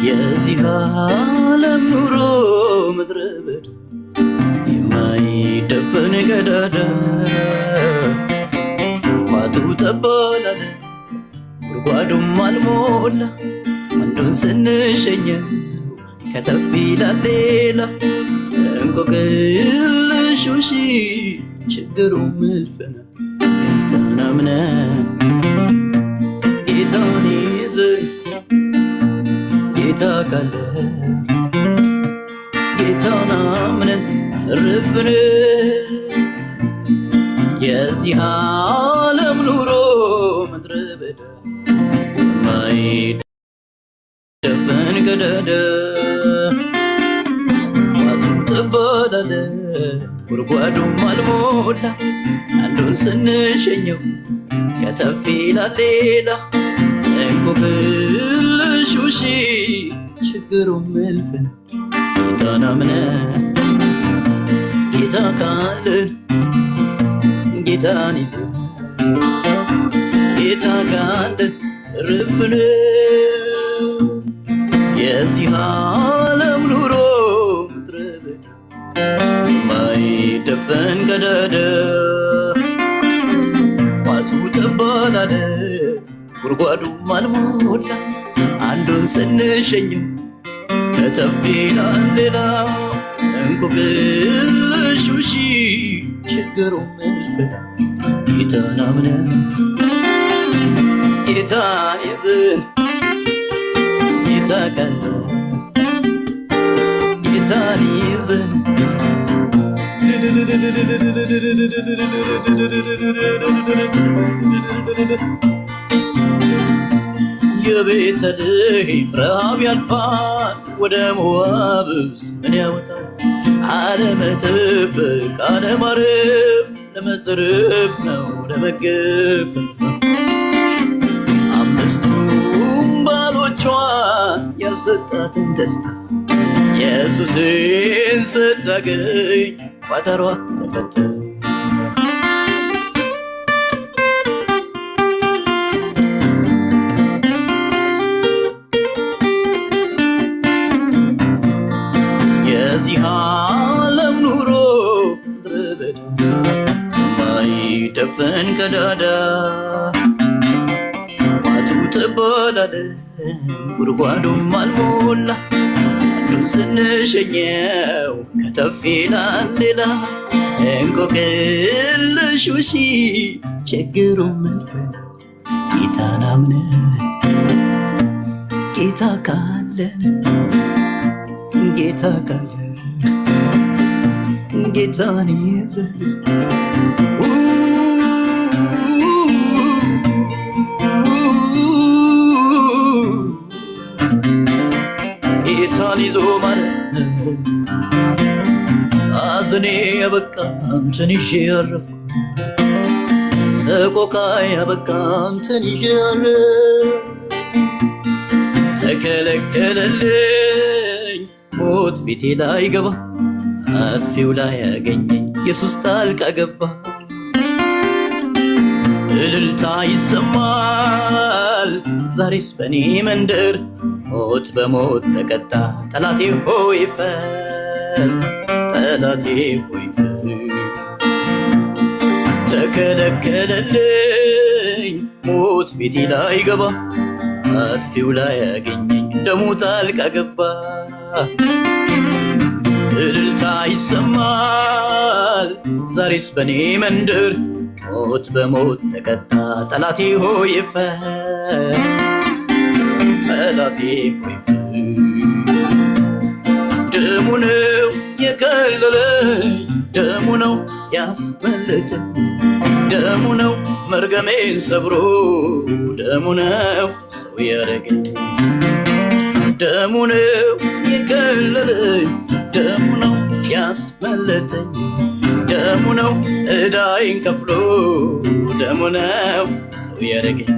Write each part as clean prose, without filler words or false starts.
የዚህ ዓለም ኑሮ ምድረ በዳ የማይደፈን ቀዳዳ ቋቱ ጠባላለ ጉድጓዱም አልሞላ አንዱን ስንሸኘው ከተፍ ይላል ሌላ እንቆቅልሹ ችግሩ እልፍ ነው። ጌታን አምነን ጌታን ይዘን ጌታ ካለ ጌታን አምነን እርፍን የዚህ ዓለም ኑሮ ምድረ በዳ የማይደፈን ቀዳዳ ቋቱ ጠባላለ ጉድጓዱም አልሞላ አንዱን ስንሸኘው ከተፍ ይላል ሌላ እንቆቅልሹ ችግሩም እልፍ ነው። ጌታን አምነን ጌታ ካለን ጌታን ይዘን ጌታ ካለን እርፍን የዚህ ዓለም ኑሮ ምድረ በዳ የማይደፈን ቀዳዳ ቋቱ ጠባላለ ጉድጓዱም አልሞላ አንዱን ስንሸኘው ከተፍ ይላል ሌላ እንቆቅልሹ ችግሩም እልፍ ነው። ጌታን አምነን ጌታን ይዘን ጌታ ካለ ጌታን ይዘን የቤተልሔም ረሃብ ያልፋል ወደ ሞዓብስ ምን ያወጣል? አለመጠበቅ አለማረፍ ለመዘረፍ ነው ለመገፈፍ። አምስቱም ባሎቿን ያልሰጣትን ደስታ ኢየሱስን ስታገኝ ቋጠሯ ተፈታ። የዚህ ዓለም ኑሮ ምድረ በዳ የማይደፈን ቀዳዳ ቋቱ ጠባላለ ጉድጓዱም አልሞላ አንዱን ስንሸኘው ከተፍ ይላል ሌላ እንቆቅልሹ ችግሩም እልፍ ነው። ጌታን አምነን ጌታ ካለን ጌታ ካለ ጌታን ይዘን ጌታን ይዞ ማለት ሐዘኔ ያበቃ አንተን ይዤ ያረፍኩ ሰቆቃዬ ያበቃ አንተን ይዤ ያረፍኩ ተከለከለልኝ ሞት ቤቴ ላይ ገባ አጥፊው ላይ ያገኘኝ ኢየሱስ ጣልቃ ገባ። እልልታ ይሰማል ዛሬስ በኔ መንደር ሞት በሞት ተቀጣ ጠላቴ ሆይ ፈር ጠላቴ ሆይ ፈር ተከለከለልኝ ሞት ቤቴ ላይ ገባ አጥፊው ላይ ያገኘኝ ደሙ ጣልቃ ገባ። እልልታ ይሰማል ዛሬስ በኔ መንደር ሞት በሞት ተቀጣ ጠላቴ ሆይ ፈር ጠላቴ ሆይ ፈር ደሙ ነው የከለለኝ ደሙ ነው ያስመለጠኝ ደሙ ነው መርገሜን ሰብሮ ደሙ ነው ሰው ያረገኝ ደሙ ነው የከለለኝ ደሙ ነው ያስመለጠኝ ደሙ ነው ዕዳዬን ከፍሎ ደሙ ነው ሰው ያረገኝ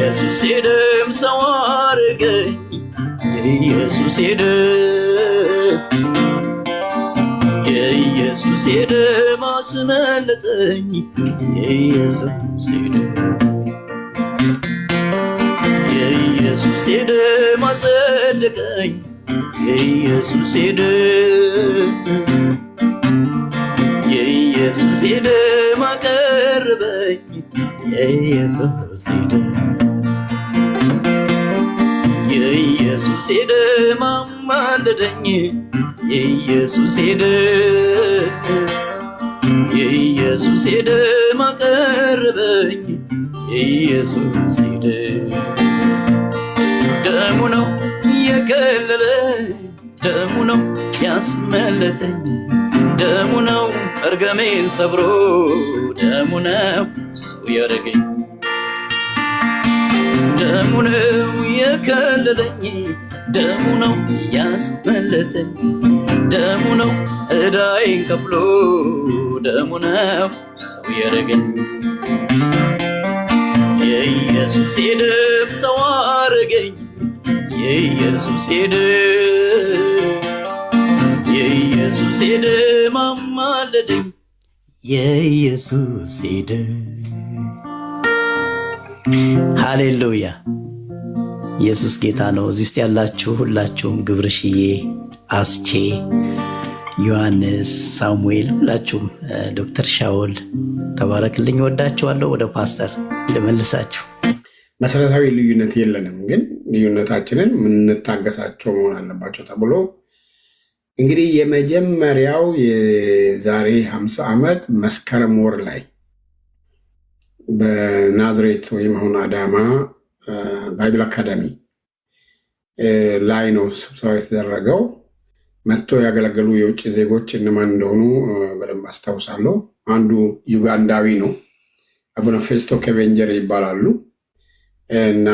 የኢየሱስ ደም ሰው አረገኝ የኢየሱስ ደም አስመለጠኝ የኢየሱስ ደም አጸደቀኝ የኢየሱስ ደም አቀረበኝ የኢየሱስ ደም አማለደኝ የኢየሱስ ደም አቀረበኝ የኢየሱስ ደሙ ነው የከለለኝ ደሙ ነው ያስመለጠኝ ደሙ ነው እርገሜን ሰብሮ ደሙ ነው ሰው ያረገኝ ደሙ ነው የከለለኝ ደሙ ነው ያስመለጠኝ ደሙ ነው ዕዳዬን ከፍሎ ደሙ ነው ሰው ያረገኝ የኢየሱስ ደም ሰው አረገኝ የኢየሱስ ደም አማለደኝ የኢየሱስ ደም። ሃሌሉያ! ኢየሱስ ጌታ ነው። እዚህ ውስጥ ያላችሁ ሁላችሁም ግብርሽዬ፣ አስቼ፣ ዮሐንስ፣ ሳሙኤል ሁላችሁም ዶክተር ሻውል ተባረክልኝ። ወዳችኋለሁ። ወደ ፓስተር ልመልሳችሁ። መሰረታዊ ልዩነት የለንም፣ ግን ልዩነታችንን የምንታገሳቸው መሆን አለባቸው ተብሎ እንግዲህ የመጀመሪያው የዛሬ 50 ዓመት መስከረም ወር ላይ በናዝሬት ወይም አሁን አዳማ ባይብል አካዳሚ ላይ ነው ስብሰባ የተደረገው። መጥቶ ያገለገሉ የውጭ ዜጎች እነማን እንደሆኑ በደንብ አስታውሳለሁ። አንዱ ዩጋንዳዊ ነው፣ አቡነ ፌስቶ ከቬንጀር ይባላሉ እና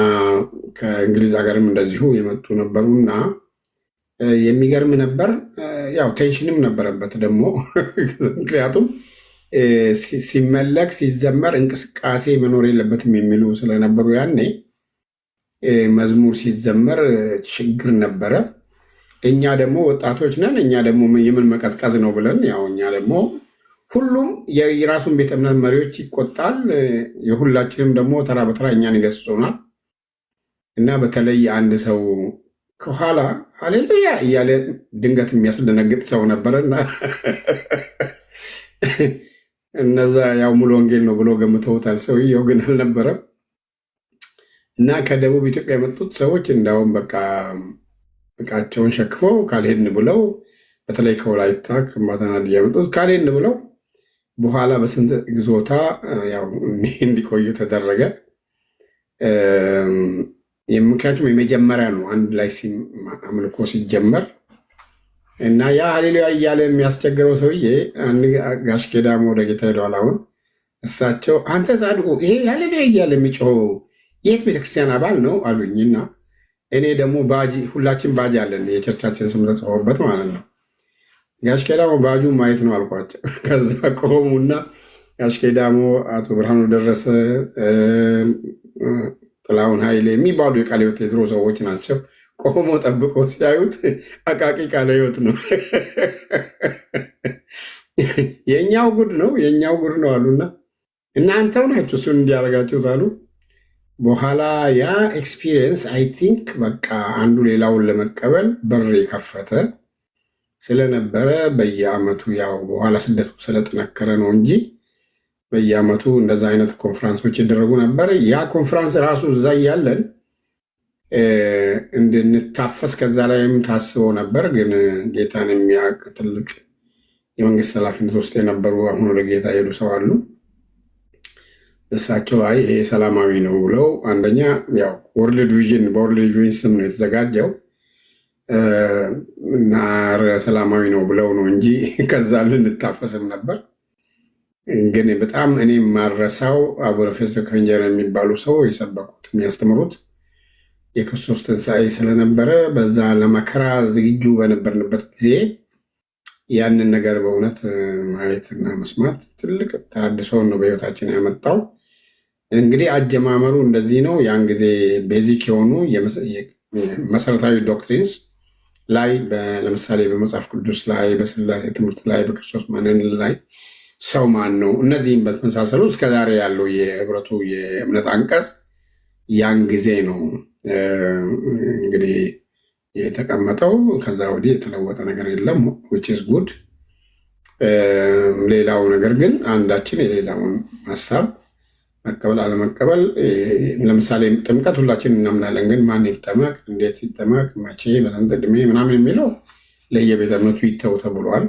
ከእንግሊዝ ሀገርም እንደዚሁ የመጡ ነበሩና የሚገርም ነበር። ያው ቴንሽንም ነበረበት ደግሞ ምክንያቱም ሲመለክ ሲዘመር እንቅስቃሴ መኖር የለበትም የሚሉ ስለነበሩ ያኔ መዝሙር ሲዘመር ችግር ነበረ። እኛ ደግሞ ወጣቶች ነን፣ እኛ ደግሞ የምን መቀዝቀዝ ነው ብለን ያው እኛ ደግሞ ሁሉም የራሱን ቤተ እምነት መሪዎች ይቆጣል፣ የሁላችንም ደግሞ ተራ በተራ እኛን ይገስጹናል። እና በተለይ አንድ ሰው ከኋላ ሃሌሉያ እያለ ድንገት የሚያስደነግጥ ሰው ነበረና እነዛ ያው ሙሉ ወንጌል ነው ብሎ ገምተውታል። ሰውየው ግን አልነበረም። እና ከደቡብ ኢትዮጵያ የመጡት ሰዎች እንዳውም በቃ እቃቸውን ሸክፈው ካልሄድን ብለው፣ በተለይ ከወላይታ ከምባታና ሀዲያ የመጡት ካልሄድን ብለው በኋላ በስንት ግዞታ ያው እንዲቆዩ ተደረገ። ምክንያቱም የመጀመሪያ ነው አንድ ላይ አምልኮ ሲጀመር እና ያ ሃሌሉያ እያለ የሚያስቸግረው ሰውዬ ጋሽ ኬዳሞ ወደ ጌታ ሄደዋል። አሁን እሳቸው አንተ ጻድቁ ይሄ ሃሌሉያ እያለ የሚጮኸው የት ቤተክርስቲያን አባል ነው አሉኝና እኔ ደግሞ ባጅ ሁላችን ባጅ አለን የቸርቻችን ስም ተጽፎበት ማለት ነው። ጋሽ ኬዳሞ ባጁ ማየት ነው አልኳቸው። ከዛ ቆሙና ጋሽ ኬዳሞ አቶ ብርሃኑ ደረሰ፣ ጥላሁን ኃይሌ የሚባሉ የቃለ ሕይወት የድሮ ሰዎች ናቸው። ቆሞ ጠብቆ ሲያዩት አቃቂ ቃለ ሕይወት ነው። የእኛው ጉድ ነው አሉና እናንተው ናችሁ እሱን እንዲያደርጋችሁት አሉ። በኋላ ያ ኤክስፒሪየንስ አይ ቲንክ በቃ አንዱ ሌላውን ለመቀበል በር የከፈተ ስለነበረ በየአመቱ ያው በኋላ ስደቱ ስለጠነከረ ነው እንጂ በየአመቱ እንደዛ አይነት ኮንፈረንሶች ይደረጉ ነበር። ያ ኮንፈረንስ ራሱ እዛ እያለን እንድንታፈስ ከዛ ላይም ታስቦ ነበር። ግን ጌታን የሚያውቅ ትልቅ የመንግስት ኃላፊነት ውስጥ የነበሩ አሁን ወደ ጌታ ሄዱ ሰው አሉ። እሳቸው አይ ይሄ ሰላማዊ ነው ብለው አንደኛ ያው ወርልድ ቪዥን በወርልድ ቪዥን ስም ነው የተዘጋጀው እና ሰላማዊ ነው ብለው ነው እንጂ ከዛ ልንታፈስም ነበር። ግን በጣም እኔ ማረሳው አቡነ ፌስቶ ከቬንጀር የሚባሉ ሰው የሰበኩት የሚያስተምሩት የክርስቶስ ትንሣኤ ስለነበረ በዛ ለመከራ ዝግጁ በነበርንበት ጊዜ ያንን ነገር በእውነት ማየትና መስማት ትልቅ ተሐድሶን ነው በህይወታችን ያመጣው። እንግዲህ አጀማመሩ እንደዚህ ነው። ያን ጊዜ ቤዚክ የሆኑ መሰረታዊ ዶክትሪንስ ላይ ለምሳሌ በመጽሐፍ ቅዱስ ላይ፣ በስላሴ ትምህርት ላይ፣ በክርስቶስ ማንነት ላይ ሰው ማን ነው፣ እነዚህም በተመሳሰሉ እስከዛሬ ያለው የህብረቱ የእምነት አንቀጽ ያን ጊዜ ነው እንግዲህ የተቀመጠው። ከዛ ወዲህ የተለወጠ ነገር የለም which is good። ሌላው ነገር ግን አንዳችን የሌላውን ሀሳብ መቀበል አለመቀበል፣ ለምሳሌ ጥምቀት ሁላችን እናምናለን፣ ግን ማን ይጠመቅ፣ እንዴት ይጠመቅ፣ መቼ፣ በስንት ዕድሜ ምናምን የሚለው ለየቤተ እምነቱ ይተው ተብሏል።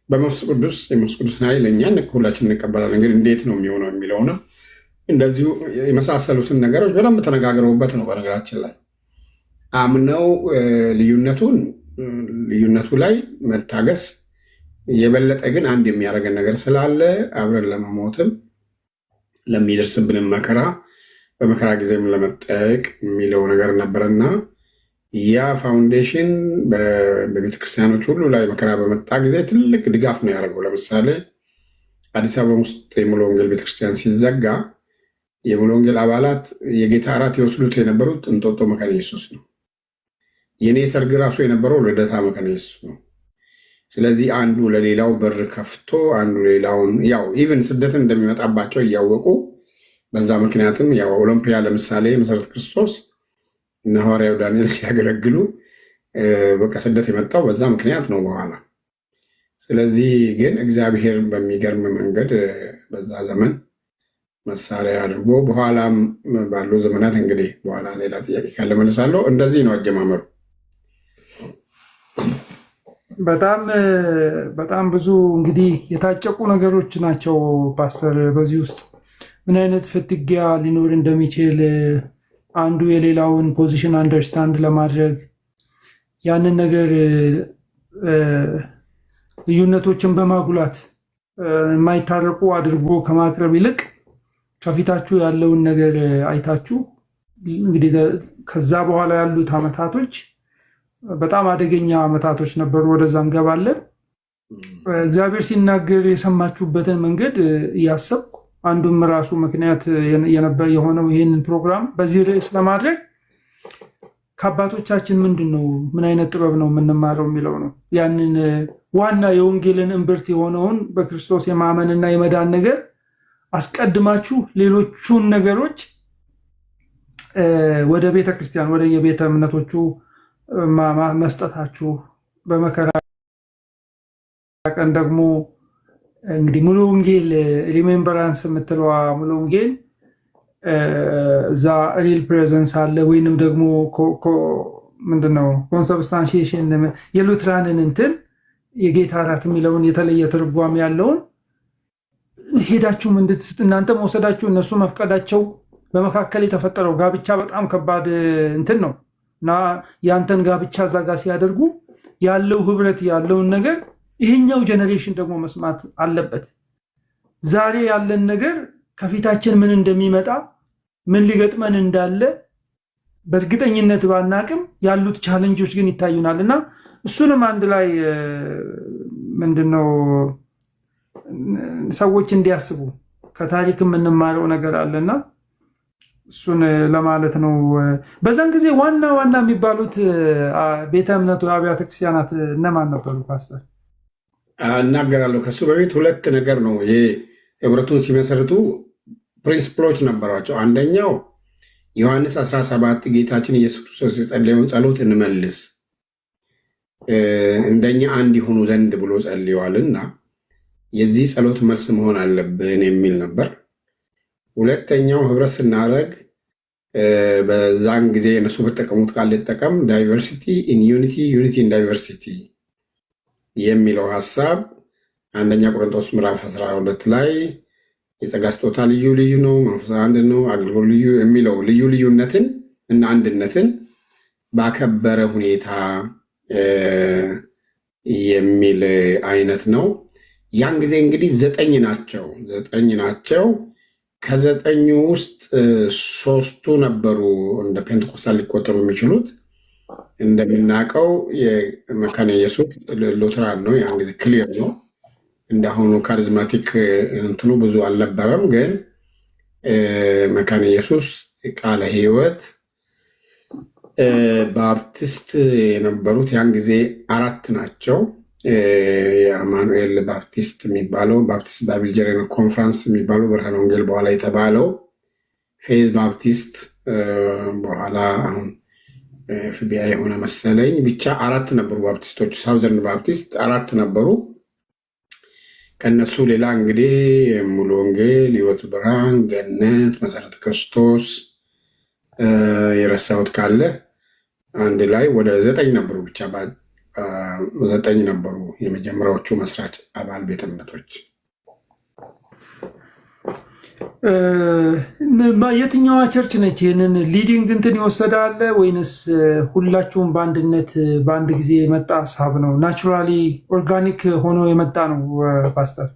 በመንፈስ ቅዱስ የመንፈስ ቅዱስን ኃይል እኛ ሁላችን እንቀበላለን፣ ግን እንዴት ነው የሚሆነው የሚለው ነው። እንደዚሁ የመሳሰሉትን ነገሮች በደንብ ተነጋግረውበት ነው። በነገራችን ላይ አምነው ልዩነቱ ላይ መታገስ የበለጠ ግን አንድ የሚያደርገን ነገር ስላለ አብረን ለመሞትም ለሚደርስብንም መከራ በመከራ ጊዜም ለመጠየቅ የሚለው ነገር ነበረና ያ ፋውንዴሽን በቤተክርስቲያኖች ሁሉ ላይ መከራ በመጣ ጊዜ ትልቅ ድጋፍ ነው ያደረገው። ለምሳሌ አዲስ አበባ ውስጥ የሙሉ ወንጌል ቤተክርስቲያን ሲዘጋ የሙሉ ወንጌል አባላት የጌታ እራት የወስዱት የነበሩት እንጦጦ መካነ ኢየሱስ ነው። የኔ ሰርግ ራሱ የነበረው ልደታ መካነ ኢየሱስ ነው። ስለዚህ አንዱ ለሌላው በር ከፍቶ አንዱ ሌላውን ያው ኢቭን ስደትን እንደሚመጣባቸው እያወቁ በዛ ምክንያትም ያው ኦሎምፒያ ለምሳሌ መሰረት ክርስቶስ እና ሐዋርያው ዳንኤል ሲያገለግሉ በቃ ስደት የመጣው በዛ ምክንያት ነው በኋላ። ስለዚህ ግን እግዚአብሔር በሚገርም መንገድ በዛ ዘመን መሳሪያ አድርጎ በኋላም ባሉ ዘመናት እንግዲህ በኋላ ሌላ ጥያቄ ካለ መልሳለሁ። እንደዚህ ነው አጀማመሩ። በጣም ብዙ እንግዲህ የታጨቁ ነገሮች ናቸው ፓስተር። በዚህ ውስጥ ምን አይነት ፍትጊያ ሊኖር እንደሚችል አንዱ የሌላውን ፖዚሽን አንደርስታንድ ለማድረግ ያንን ነገር ልዩነቶችን በማጉላት የማይታረቁ አድርጎ ከማቅረብ ይልቅ ከፊታችሁ ያለውን ነገር አይታችሁ እንግዲህ ከዛ በኋላ ያሉት አመታቶች በጣም አደገኛ አመታቶች ነበሩ። ወደዛ እንገባለን። እግዚአብሔር ሲናገር የሰማችሁበትን መንገድ እያሰብኩ አንዱም ራሱ ምክንያት የሆነው ይህንን ፕሮግራም በዚህ ርዕስ ለማድረግ ከአባቶቻችን ምንድን ነው ምን አይነት ጥበብ ነው የምንማረው የሚለው ነው። ያንን ዋና የወንጌልን እምብርት የሆነውን በክርስቶስ የማመንና የመዳን ነገር አስቀድማችሁ ሌሎቹን ነገሮች ወደ ቤተክርስቲያን ወደ የቤተ እምነቶቹ መስጠታችሁ፣ በመከራ ቀን ደግሞ እንግዲህ ሙሉ ወንጌል ሪሜምበራንስ የምትለዋ ሙሉ ወንጌል እዛ ሪል ፕሬዘንስ አለ ወይንም ደግሞ ምንድነው ኮንሰብስታንሺዬሽን የሉትራንን እንትን የጌታ እራት የሚለውን የተለየ ትርጓሜ ያለውን ሄዳችሁም እንድትስጥ እናንተ መውሰዳችሁ እነሱ መፍቀዳቸው በመካከል የተፈጠረው ጋብቻ በጣም ከባድ እንትን ነው እና ያንተን ጋብቻ እዛ ጋር ሲያደርጉ ያለው ህብረት ያለውን ነገር ይሄኛው ጀነሬሽን ደግሞ መስማት አለበት። ዛሬ ያለን ነገር ከፊታችን ምን እንደሚመጣ ምን ሊገጥመን እንዳለ በእርግጠኝነት ባናቅም ያሉት ቻሌንጆች ግን ይታዩናል እና እሱንም አንድ ላይ ምንድነው ሰዎች እንዲያስቡ ከታሪክ የምንማረው ነገር አለና እሱን ለማለት ነው። በዛን ጊዜ ዋና ዋና የሚባሉት ቤተ እምነቱ አብያተ ክርስቲያናት እነማን ነበሩ ፓስተር? እናገራለሁ። ከሱ በፊት ሁለት ነገር ነው። ይሄ ህብረቱን ሲመሰርቱ ፕሪንሲፕሎች ነበሯቸው። አንደኛው ዮሐንስ 17 ጌታችን ኢየሱስ ክርስቶስ የጸለየውን ጸሎት እንመልስ እንደኛ አንድ ይሆኑ ዘንድ ብሎ ጸልየዋልና የዚህ ጸሎት መልስ መሆን አለብን የሚል ነበር። ሁለተኛው ህብረት ስናደርግ በዛን ጊዜ እነሱ በተጠቀሙት ቃል ልጠቀም ዳይቨርሲቲ ኢን ዩኒቲ ዩኒቲ ኢን ዳይቨርሲቲ የሚለው ሀሳብ አንደኛ ቆሮንቶስ ምዕራፍ 12 ላይ የጸጋ ስጦታ ልዩ ልዩ ነው፣ መንፈስ አንድ ነው፣ አገልግሎት ልዩ የሚለው ልዩ ልዩነትን እና አንድነትን ባከበረ ሁኔታ የሚል አይነት ነው። ያን ጊዜ እንግዲህ 9 ናቸው። ከ9 ውስጥ 3ቱ ነበሩ እንደ ፔንቴኮስታል ሊቆጠሩ የሚችሉት። እንደምናውቀው የመካነ ኢየሱስ ሉትራን ነው። ያን ጊዜ ክሊር ነው። እንዳሁኑ ካሪዝማቲክ እንትኑ ብዙ አልነበረም። ግን መካነ ኢየሱስ፣ ቃለ ሕይወት፣ ባፕቲስት የነበሩት ያን ጊዜ 4 ናቸው። የአማኑኤል ባፕቲስት የሚባለው ባፕቲስት ባይብል ጀነራል ኮንፈረንስ የሚባለው ብርሃነ ወንጌል በኋላ የተባለው ፌዝ ባፕቲስት በኋላ አሁን ኤፍቢአይ የሆነ መሰለኝ። ብቻ 4 ነበሩ ባፕቲስቶች። ሳውዘርን ባፕቲስት 4 ነበሩ። ከነሱ ሌላ እንግዲህ ሙሉ ወንጌል፣ ሕይወት ብርሃን፣ ገነት፣ መሰረተ ክርስቶስ የረሳሁት ካለ አንድ ላይ ወደ 9 ነበሩ። ብቻ 9 ነበሩ የመጀመሪያዎቹ መስራች አባል ቤተ እምነቶች። የትኛዋ ቸርች ነች ይህንን ሊዲንግ እንትን ይወሰዳለ ወይንስ ሁላችሁም በአንድነት በአንድ ጊዜ የመጣ ሀሳብ ነው? ናቹራሊ ኦርጋኒክ ሆኖ የመጣ ነው? ፓስተር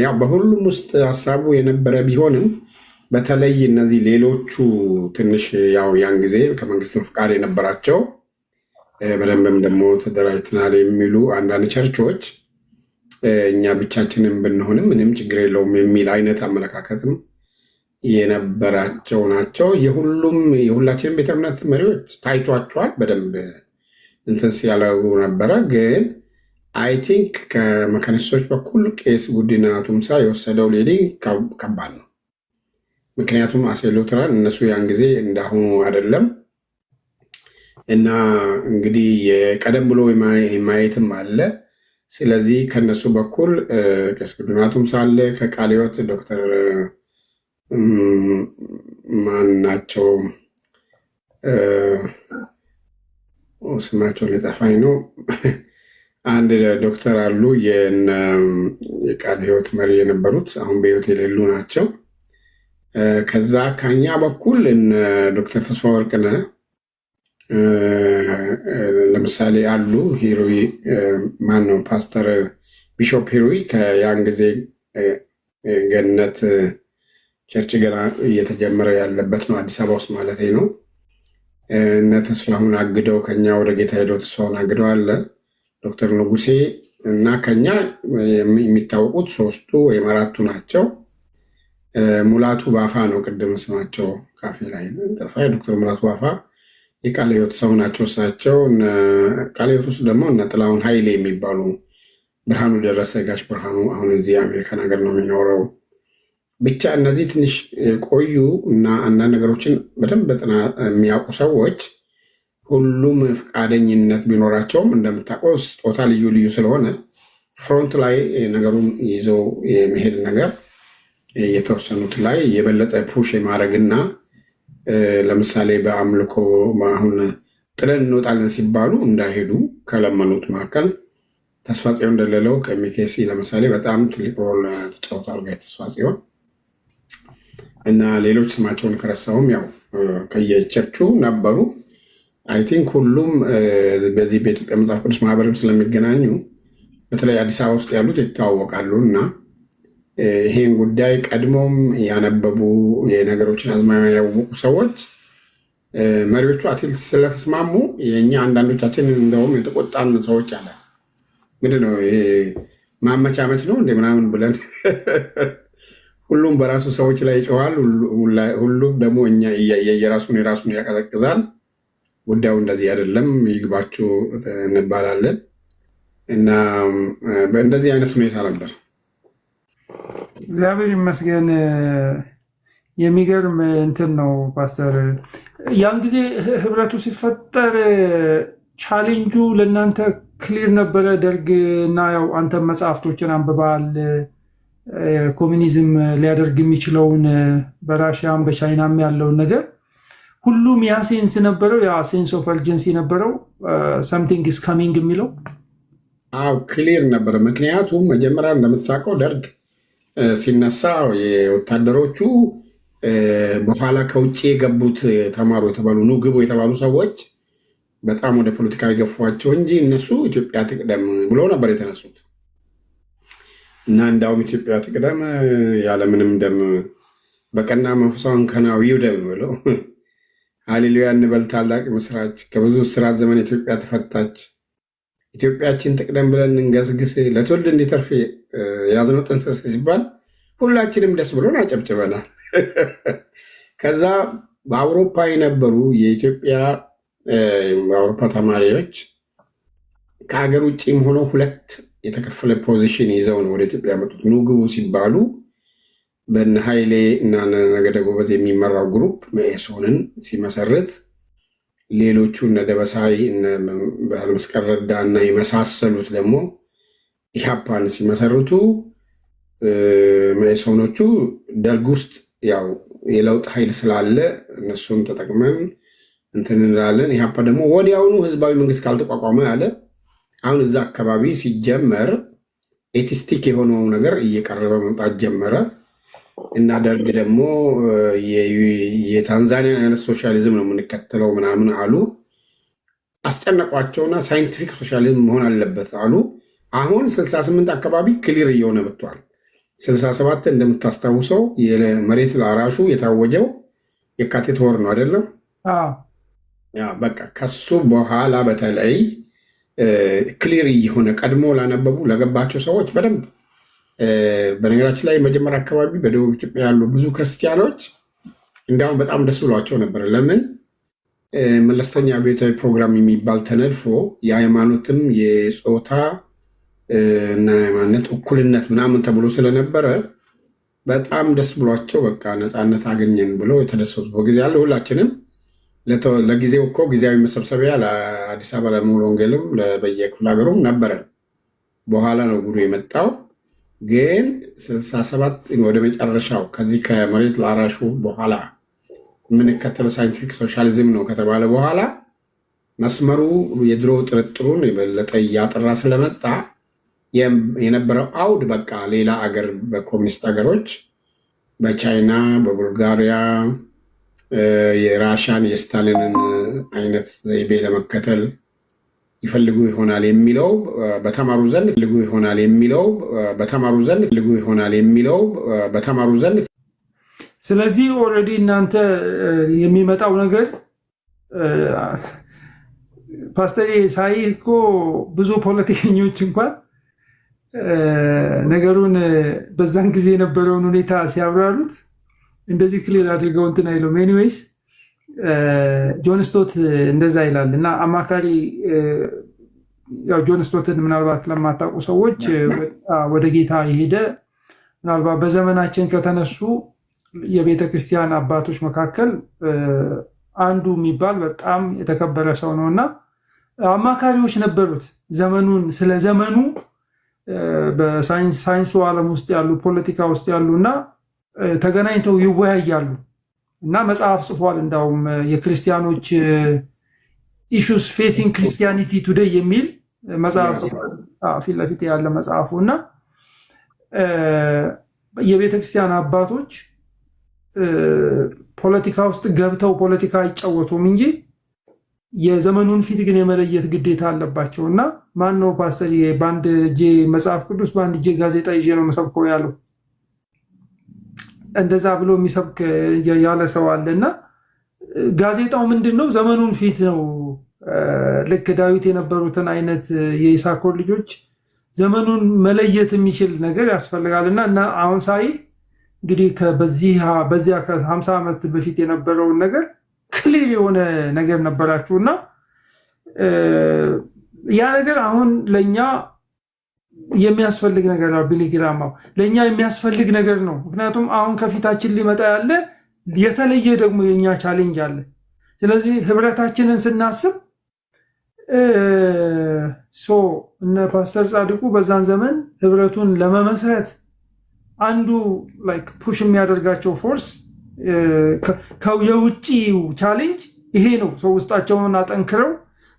ያው በሁሉም ውስጥ ሀሳቡ የነበረ ቢሆንም በተለይ እነዚህ ሌሎቹ ትንሽ ያው ያን ጊዜ ከመንግስት ፍቃድ የነበራቸው በደንብም ደግሞ ተደራጅተናል የሚሉ አንዳንድ ቸርቾች እኛ ብቻችንን ብንሆንም ምንም ችግር የለውም የሚል አይነት አመለካከትም የነበራቸው ናቸው። የሁላችንም ቤተ እምነት መሪዎች ታይቷቸዋል፣ በደንብ እንትን ሲያደርጉ ነበረ። ግን አይ ቲንክ ከመካኒስቶች በኩል ቄስ ጉዲና ቱምሳ የወሰደው ሌዲንግ ከባድ ነው። ምክንያቱም አሴ ሉትራን እነሱ ያን ጊዜ እንዳሁኑ አይደለም እና እንግዲህ የቀደም ብሎ የማየትም አለ። ስለዚህ ከነሱ በኩል ቄስ ጉዲና ቱምሳ አለ። ከቃለ ሕይወት ዶክተር ማን ናቸው ስማቸው ሊጠፋኝ ነው። አንድ ዶክተር አሉ የቃለ ሕይወት መሪ የነበሩት አሁን በሕይወት የሌሉ ናቸው። ከዛ ከኛ በኩል ዶክተር ተስፋ ወርቅነህ ለምሳሌ አሉ። ሂሩይ ማን ነው ፓስተር ቢሾፕ ሂሩይ ከያን ጊዜ ገነት ቸርች ገና እየተጀመረ ያለበት ነው፣ አዲስ አበባ ውስጥ ማለት ነው። እነ ተስፋሁን አግደው ከኛ ወደ ጌታ ሄደው ተስፋሁን አግደው አለ ዶክተር ንጉሴ እና ከኛ የሚታወቁት 3ቱ ወይም 4ቱ ናቸው። ሙላቱ ባፋ ነው ቅድም ስማቸው ካፌ ላይ ጠፋ። ዶክተር ሙላቱ ባፋ የቃለ ሕይወት ሰው ናቸው። እሳቸው ቃለ ሕይወት ውስጥ ደግሞ እነ ጥላሁን ኃይሌ የሚባሉ ብርሃኑ ደረሰ፣ ጋሽ ብርሃኑ አሁን እዚህ አሜሪካን ሀገር ነው የሚኖረው። ብቻ እነዚህ ትንሽ ቆዩ እና አንዳንድ ነገሮችን በደንብ የሚያውቁ ሰዎች ሁሉም ፈቃደኝነት ቢኖራቸውም እንደምታውቀው ስጦታ ልዩ ልዩ ስለሆነ ፍሮንት ላይ ነገሩን ይዘው የመሄድ ነገር የተወሰኑት ላይ የበለጠ ፑሽ የማድረግና ለምሳሌ በአምልኮ አሁን ጥለን እንወጣለን ሲባሉ እንዳይሄዱ ከለመኑት መካከል ተስፋ ጽዮን እንደሌለው ከሚኬሲ ለምሳሌ በጣም ትልቅ ሮል ተጫውቷል። ጋር ተስፋ ጽዮን እና ሌሎች ስማቸውን ከረሳሁም ያው ከየቸርቹ ነበሩ። አይ ቲንክ ሁሉም በዚህ በኢትዮጵያ መጽሐፍ ቅዱስ ማህበርም ስለሚገናኙ በተለይ አዲስ አበባ ውስጥ ያሉት ይተዋወቃሉ እና ይሄን ጉዳይ ቀድሞም ያነበቡ የነገሮችን አዝማሚያ ያወቁ ሰዎች መሪዎቹ አትሊስት ስለተስማሙ የእኛ አንዳንዶቻችን እንደውም የተቆጣን ሰዎች አለ። ምንድነው ይሄ ማመቻመች ነው እንደ ምናምን ብለን ሁሉም በራሱ ሰዎች ላይ ይጮሃል። ሁሉም ደግሞ እኛ የራሱን ያቀዘቅዛል። ጉዳዩ እንደዚህ አይደለም ይግባችሁ እንባላለን እና በእንደዚህ አይነት ሁኔታ ነበር። እግዚአብሔር ይመስገን። የሚገርም እንትን ነው ፓስተር። ያን ጊዜ ህብረቱ ሲፈጠር ቻሌንጁ ለእናንተ ክሊር ነበረ? ደርግ እና ያው አንተ መጽሐፍቶችን አንብባል ኮሚኒዝም ሊያደርግ የሚችለውን በራሽያም በቻይናም ያለውን ነገር ሁሉም ያ ሴንስ ነበረው፣ ያ ሴንስ ኦፍ አርጀንሲ ነበረው፣ ሰምቲንግ ኢዝ ካሚንግ የሚለው አዎ ክሊር ነበረ። ምክንያቱም መጀመሪያ እንደምታውቀው ደርግ ሲነሳ የወታደሮቹ በኋላ ከውጭ የገቡት ተማሩ የተባሉ ግቡ የተባሉ ሰዎች በጣም ወደ ፖለቲካ የገፏቸው እንጂ እነሱ ኢትዮጵያ ትቅደም ብለው ነበር የተነሱት እና እንዳውም ኢትዮጵያ ትቅደም ያለምንም ደም በቀና መንፈሳውን ከናዊው ደም ብለው ሃሌሉያ እንበል ታላቅ ምስራች፣ ከብዙ እስራት ዘመን ኢትዮጵያ ተፈታች፣ ኢትዮጵያችን ትቅደም ብለን እንገስግስ፣ ለትውልድ እንዲተርፍ የያዝነው ጥንስስ ሲባል ሁላችንም ደስ ብሎን አጨብጭበናል። ከዛ በአውሮፓ የነበሩ የአውሮፓ ተማሪዎች ከሀገር ውጭም ሆነው ሁለት የተከፈለ ፖዚሽን ይዘው ነው ወደ ኢትዮጵያ መጡት። ኑ ግቡ ሲባሉ በነ ኃይሌ እና ነገደ ጎበዝ የሚመራው ግሩፕ መኢሶንን ሲመሰርት፣ ሌሎቹ እነ ደበሳይ እነ ብርሃነ መስቀል ረዳ እና የመሳሰሉት ደግሞ ኢህአፓን ሲመሰርቱ፣ መኢሶኖቹ ደርግ ውስጥ ያው የለውጥ ኃይል ስላለ እነሱም ተጠቅመን እንትን እንላለን። ኢህአፓ ደግሞ ወዲያውኑ ህዝባዊ መንግስት ካልተቋቋመ ያለ። አሁን እዛ አካባቢ ሲጀመር ኤቲስቲክ የሆነው ነገር እየቀረበ መምጣት ጀመረ እና ደርግ ደግሞ የታንዛኒያን አይነት ሶሻሊዝም ነው የምንከተለው ምናምን አሉ። አስጨነቋቸውና ሳይንቲፊክ ሶሻሊዝም መሆን አለበት አሉ። አሁን 68 አካባቢ ክሊር እየሆነ መጥቷል። 67 እንደምታስታውሰው የመሬት ላራሹ የታወጀው የካቲት ወር ነው አይደለም? በቃ ከሱ በኋላ በተለይ ክሊር እየሆነ ቀድሞ ላነበቡ ለገባቸው ሰዎች በደንብ በነገራችን ላይ መጀመሪያ አካባቢ በደቡብ ኢትዮጵያ ያሉ ብዙ ክርስቲያኖች እንዲያውም በጣም ደስ ብሏቸው ነበር። ለምን መለስተኛ ቤታዊ ፕሮግራም የሚባል ተነድፎ የሃይማኖትም የፆታ እና ሃይማኖት እኩልነት ምናምን ተብሎ ስለነበረ በጣም ደስ ብሏቸው በቃ ነፃነት አገኘን ብለው የተደሰቱ በጊዜ ያለ ሁላችንም ለጊዜው እኮ ጊዜያዊ መሰብሰቢያ ለአዲስ አበባ ለሙሉ ወንጌልም በየክፍለ ሀገሩም ነበረ። በኋላ ነው ጉዱ የመጣው። ግን 67 ወደ መጨረሻው ከዚህ ከመሬት ላራሹ በኋላ የምንከተለው ሳይንቲፊክ ሶሻሊዝም ነው ከተባለ በኋላ መስመሩ የድሮ ጥርጥሩን የበለጠ እያጠራ ስለመጣ የነበረው አውድ በቃ ሌላ አገር በኮሚኒስት ሀገሮች በቻይና በቡልጋሪያ የራሻን የስታሊንን አይነት ዘይቤ ለመከተል ይፈልጉ ይሆናል የሚለው በተማሩ ዘንድ ስለዚህ ኦልሬዲ እናንተ የሚመጣው ነገር ፓስተር ሳይ እኮ ብዙ ፖለቲከኞች እንኳን ነገሩን በዛን ጊዜ የነበረውን ሁኔታ ሲያብራሩት እንደዚህ ክሊር አድርገው እንትን አይሉም። ኤኒዌይስ ጆን ስቶት እንደዛ ይላል እና አማካሪ ያው ጆን ስቶትን ምናልባት ለማታውቁ ሰዎች ወደ ጌታ የሄደ ምናልባት በዘመናችን ከተነሱ የቤተ ክርስቲያን አባቶች መካከል አንዱ የሚባል በጣም የተከበረ ሰው ነው እና አማካሪዎች ነበሩት። ስለ ዘመኑ በሳይንሱ ዓለም ውስጥ ያሉ ፖለቲካ ውስጥ ያሉ እና ተገናኝተው ይወያያሉ እና መጽሐፍ ጽፏል። እንዳውም የክርስቲያኖች ኢሹስ ፌሲንግ ክርስቲያኒቲ ቱዴይ የሚል መጽሐፍ ጽፏል። ፊት ለፊት ያለ መጽሐፉ እና የቤተክርስቲያን አባቶች ፖለቲካ ውስጥ ገብተው ፖለቲካ አይጫወቱም እንጂ የዘመኑን ፊት ግን የመለየት ግዴታ አለባቸው እና ማን ነው ፓስተር በአንድ እጄ መጽሐፍ ቅዱስ በአንድ እጄ ጋዜጣ ይዤ ነው የምሰብከው ያለው? እንደዛ ብሎ የሚሰብክ ያለ ሰው አለና ጋዜጣው ምንድነው? ዘመኑን ፊት ነው። ልክ ዳዊት የነበሩትን አይነት የይሳኮር ልጆች ዘመኑን መለየት የሚችል ነገር ያስፈልጋልና እና አሁን ሳይ እንግዲህ በዚያ ከ50 ዓመት በፊት የነበረውን ነገር ክሊር የሆነ ነገር ነበራችሁና ያ ነገር አሁን ለኛ የሚያስፈልግ ነገር ነው። ቢሊግራማው ለኛ የሚያስፈልግ ነገር ነው። ምክንያቱም አሁን ከፊታችን ሊመጣ ያለ የተለየ ደግሞ የኛ ቻሌንጅ አለ። ስለዚህ ህብረታችንን ስናስብ እነ ፓስተር ጻድቁ በዛን ዘመን ህብረቱን ለመመስረት አንዱ ላይክ ፑሽ የሚያደርጋቸው ፎርስ የውጭው ቻሌንጅ ይሄ ነው። ሰው ውስጣቸውን አጠንክረው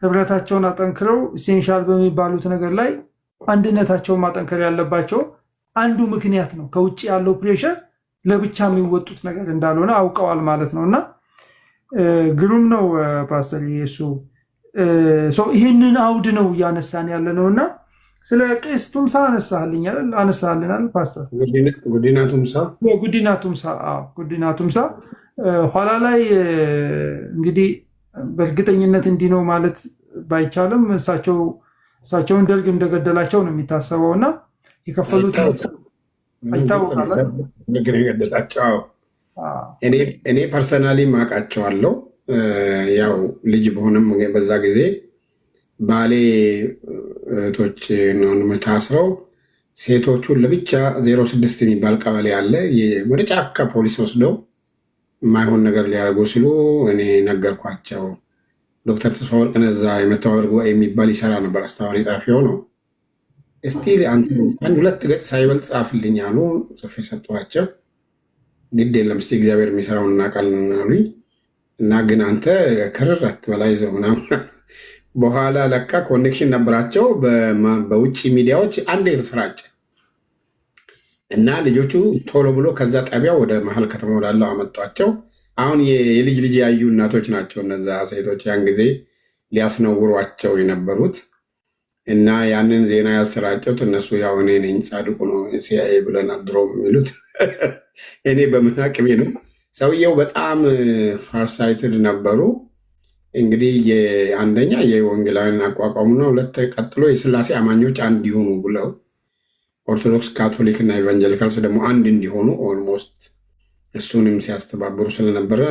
ህብረታቸውን አጠንክረው ኢሴንሻል በሚባሉት ነገር ላይ አንድነታቸውን ማጠንከር ያለባቸው አንዱ ምክንያት ነው። ከውጭ ያለው ፕሬሸር ለብቻ የሚወጡት ነገር እንዳልሆነ አውቀዋል ማለት ነው እና ግሩም ነው ፓስተር ኢየሱ። ይህንን አውድ ነው እያነሳን ያለ ነው እና ስለ ቄስ ቱምሳ አነሳልናል ፓስተር ጉዲና ቱምሳ ኋላ ላይ እንግዲህ በእርግጠኝነት እንዲህ ነው ማለት ባይቻልም እሳቸውን ደርግ እንደገደላቸው ነው የሚታሰበው እና ይታወቃል። ገደላቸው። እኔ ፐርሰናሊ ማውቃቸዋለሁ። ያው ልጅ በሆነም በዛ ጊዜ ባሌ እህቶች ታስረው ሴቶቹን ለብቻ 06 የሚባል ቀበሌ አለ። ወደ ጫካ ፖሊስ ወስደው የማይሆን ነገር ሊያደርጉ ሲሉ እኔ ነገርኳቸው። ዶክተር ተስፋ ወርቅነህ እዛ የመተባበር ጉባኤ የሚባል ይሰራ ነበር። አስተባባሪ ጸሐፊ ሆነው እስቲ አንድ 2 ገጽ ሳይበልጥ ጻፍልኝ አሉ። ጽፌ ሰጧቸው። ግድ የለም እስቲ እግዚአብሔር የሚሰራውን እናውቃለን አሉኝ። እና ግን አንተ ክርር አትበላ ይዘው ምናምን። በኋላ ለካ ኮኔክሽን ነበራቸው በውጭ ሚዲያዎች አንድ የተሰራጨ እና ልጆቹ ቶሎ ብሎ ከዛ ጣቢያ ወደ መሀል ከተማ ወዳለው አመጧቸው። አሁን የልጅ ልጅ ያዩ እናቶች ናቸው እነዛ ሴቶች ያን ጊዜ ሊያስነውሯቸው የነበሩት እና ያንን ዜና ያሰራጨት እነሱ። ያው እኔ ነኝ ጻድቁ ነው ሲአይኤ ብለን ድሮም የሚሉት እኔ በምን አቅሜ ነው። ሰውየው በጣም ፋርሳይትድ ነበሩ። እንግዲህ አንደኛ የወንጌላውያን አቋቋሙና 2 ቀጥሎ የስላሴ አማኞች አንድ ይሆኑ ብለው ኦርቶዶክስ፣ ካቶሊክ እና ኢቫንጀሊካልስ ደግሞ አንድ እንዲሆኑ ኦልሞስት እሱንም ሲያስተባብሩ ስለነበረ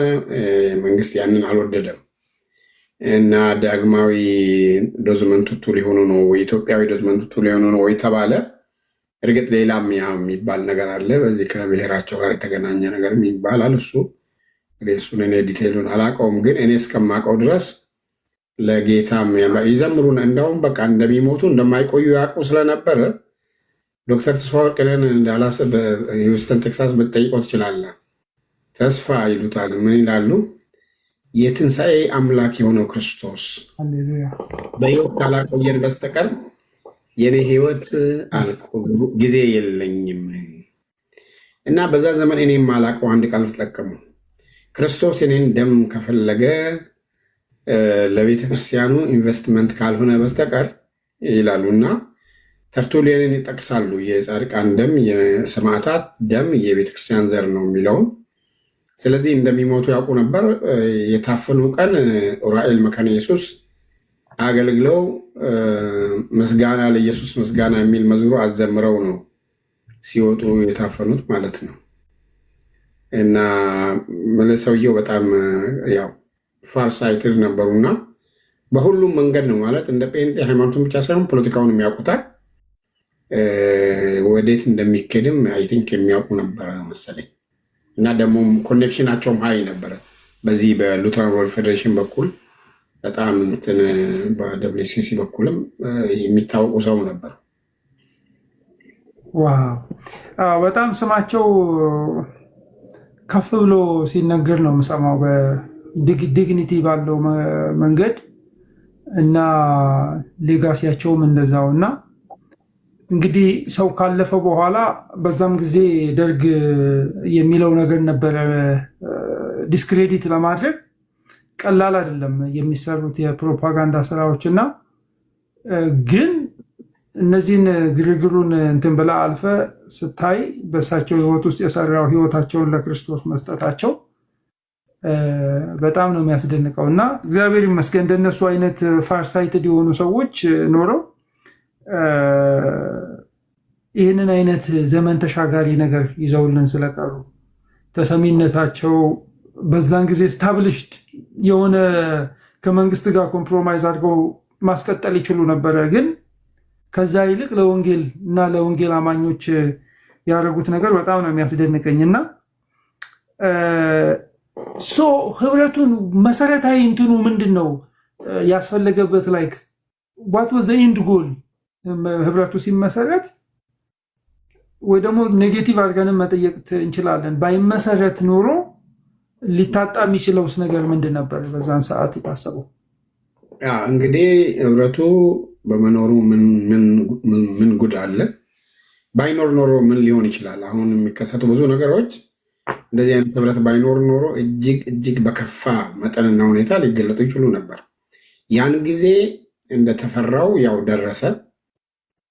መንግስት ያንን አልወደደም እና ዳግማዊ ዶዝመንት ቱቱ ሊሆኑ ነው ወይ ኢትዮጵያዊ ዶዝመንት ቱቱ ሊሆኑ ነው ወይ ተባለ። እርግጥ ሌላም ያ የሚባል ነገር አለ፣ በዚህ ከብሔራቸው ጋር የተገናኘ ነገር ይባላል። እሱን እኔ ዲቴይሉን አላውቀውም፣ ግን እኔ እስከማውቀው ድረስ ለጌታም ይዘምሩን እንደውም በቃ እንደሚሞቱ እንደማይቆዩ ያውቁ ስለነበረ ዶክተር ተስፋ ወርቅነህን እንዳላስ በሂውስተን ቴክሳስ ብትጠይቀው ትችላለህ። ተስፋ ይሉታል። ምን ይላሉ? የትንሣኤ አምላክ የሆነው ክርስቶስ በሕይወት ካላቆየን በስተቀር የኔ ሕይወት አልቆ ጊዜ የለኝም እና በዛ ዘመን እኔ የማላውቀው አንድ ቃል ተጠቀሙ። ክርስቶስ እኔን ደም ከፈለገ ለቤተ ክርስቲያኑ ኢንቨስትመንት ካልሆነ በስተቀር ይላሉ እና ተርቱሊያንን ይጠቅሳሉ። የጻድቃን ደም፣ የሰማዕታት ደም የቤተ ክርስቲያን ዘር ነው የሚለውን። ስለዚህ እንደሚሞቱ ያውቁ ነበር። የታፈኑ ቀን ዑራኤል መካነ ኢየሱስ አገልግለው ምስጋና ለኢየሱስ ምስጋና የሚል መዝሙር አዘምረው ነው ሲወጡ የታፈኑት ማለት ነው። እና ሰውየው በጣም ያው ፋርሳይትድ ነበሩና በሁሉም መንገድ ነው ማለት እንደ ጴንጤ ሃይማኖቱን ብቻ ሳይሆን ፖለቲካውን የሚያውቁታል። ወዴት እንደሚኬድም አይ ቲንክ የሚያውቁ ነበረ መሰለኝ። እና ደግሞ ኮኔክሽናቸውም ሀይ ነበረ። በዚህ በሉተራን ወርልድ ፌዴሬሽን በኩል በጣም እንትን በደብሊውሲሲ በኩልም የሚታወቁ ሰው ነበር። ዋው በጣም ስማቸው ከፍ ብሎ ሲነገር ነው የምሰማው በዲግኒቲ ባለው መንገድ እና ሌጋሲያቸውም እንደዛው እና እንግዲህ ሰው ካለፈ በኋላ በዛም ጊዜ ደርግ የሚለው ነገር ነበረ። ዲስክሬዲት ለማድረግ ቀላል አይደለም የሚሰሩት የፕሮፓጋንዳ ስራዎች እና ግን እነዚህን ግርግሩን እንትን ብላ አልፈ ስታይ በእሳቸው ህይወት ውስጥ የሰራው ህይወታቸውን ለክርስቶስ መስጠታቸው በጣም ነው የሚያስደንቀው እና እግዚአብሔር ይመስገን እንደነሱ አይነት ፋርሳይትድ የሆኑ ሰዎች ኖረው ይህንን አይነት ዘመን ተሻጋሪ ነገር ይዘውልን ስለቀሩ ተሰሚነታቸው በዛን ጊዜ ስታብሊሽድ የሆነ ከመንግስት ጋር ኮምፕሮማይዝ አድርገው ማስቀጠል ይችሉ ነበረ። ግን ከዛ ይልቅ ለወንጌል እና ለወንጌል አማኞች ያደረጉት ነገር በጣም ነው የሚያስደንቀኝ እና ህብረቱን መሰረታዊ እንትኑ ምንድን ነው ያስፈለገበት ላይክ ዋት ዋዝ ዘ ኢንድ ጎል ህብረቱ ሲመሰረት ወይ ደግሞ ኔጌቲቭ አድርገንም መጠየቅ እንችላለን። ባይመሰረት ኖሮ ሊታጣ የሚችለውስ ነገር ምንድን ነበር በዛን ሰዓት የታሰበው? እንግዲህ ህብረቱ በመኖሩ ምን ጉድ አለ? ባይኖር ኖሮ ምን ሊሆን ይችላል? አሁን የሚከሰቱ ብዙ ነገሮች እንደዚህ አይነት ህብረት ባይኖር ኖሮ እጅግ በከፋ መጠንና ሁኔታ ሊገለጡ ይችሉ ነበር። ያን ጊዜ እንደተፈራው ያው ደረሰ።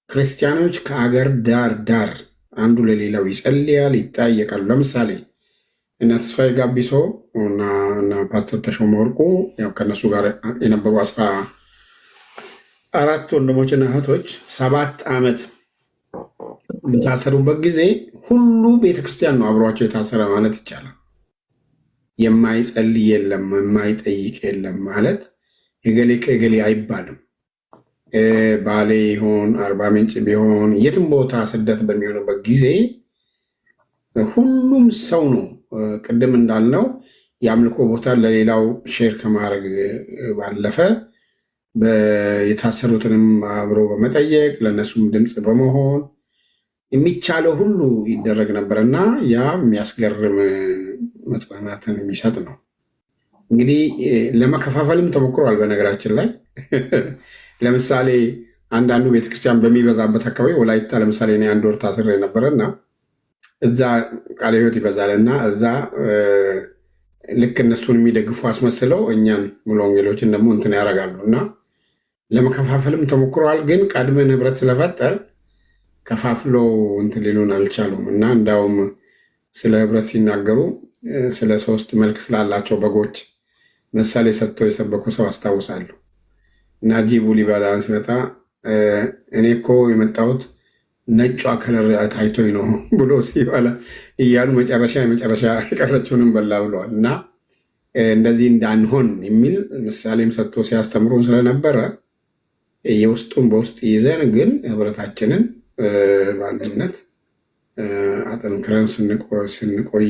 ክርስቲያኖች ከአገር ዳር ዳር አንዱ ለሌላው ይጸልያል፣ ይጠያየቃሉ። ለምሳሌ እነ ተስፋዬ ጋቢሶ እና ፓስተር ተሾመ ወርቁ ያው ከነሱ ጋር የነበሩ 14 ወንድሞችና እህቶች 7 ዓመት በታሰሩበት ጊዜ ሁሉ ቤተክርስቲያን ነው አብሯቸው የታሰረ ማለት ይቻላል። የማይጸልይ የለም፣ የማይጠይቅ የለም ማለት እገሌ ከእገሌ አይባልም። ባሌ ይሆን አርባ ምንጭ ቢሆን የትም ቦታ ስደት በሚሆንበት ጊዜ ሁሉም ሰው ነው። ቅድም እንዳልነው የአምልኮ ቦታ ለሌላው ሼር ከማድረግ ባለፈ የታሰሩትንም አብሮ በመጠየቅ ለእነሱም ድምፅ በመሆን የሚቻለው ሁሉ ይደረግ ነበር እና ያ የሚያስገርም መጽናናትን የሚሰጥ ነው። እንግዲህ ለመከፋፈልም ተሞክሯል። በነገራችን ላይ ለምሳሌ አንዳንዱ ቤተክርስቲያን በሚበዛበት አካባቢ ወላይታ ለምሳሌ እኔ 1 ወር ታስሬ ነበረ እና እዛ ቃለ ሕይወት ይበዛል እና እዛ ልክ እነሱን የሚደግፉ አስመስለው እኛን ሙሉ ወንጌሎችን ደግሞ እንትን ያደርጋሉ እና ለመከፋፈልም ተሞክሯል። ግን ቀድመን ህብረት ስለፈጠር ከፋፍለው እንትን ሊሉን አልቻሉም እና እንዳውም ስለ ህብረት ሲናገሩ ስለ 3 መልክ ስላላቸው በጎች ምሳሌ ሰጥተው የሰበኩ ሰው አስታውሳለሁ። እና ጂቡ ሊበላን ሲመጣ እኔ እኮ የመጣሁት ነጯ ከለር ታይቶኝ ነው ብሎ ሲበላ እያሉ የመጨረሻ የቀረችውንም በላ ብለዋል። እና እንደዚህ እንዳንሆን የሚል ምሳሌም ሰጥቶ ሲያስተምሩ ስለነበረ የውስጡን በውስጥ ይዘን ግን ህብረታችንን በአንድነት አጠንክረን ስንቆይ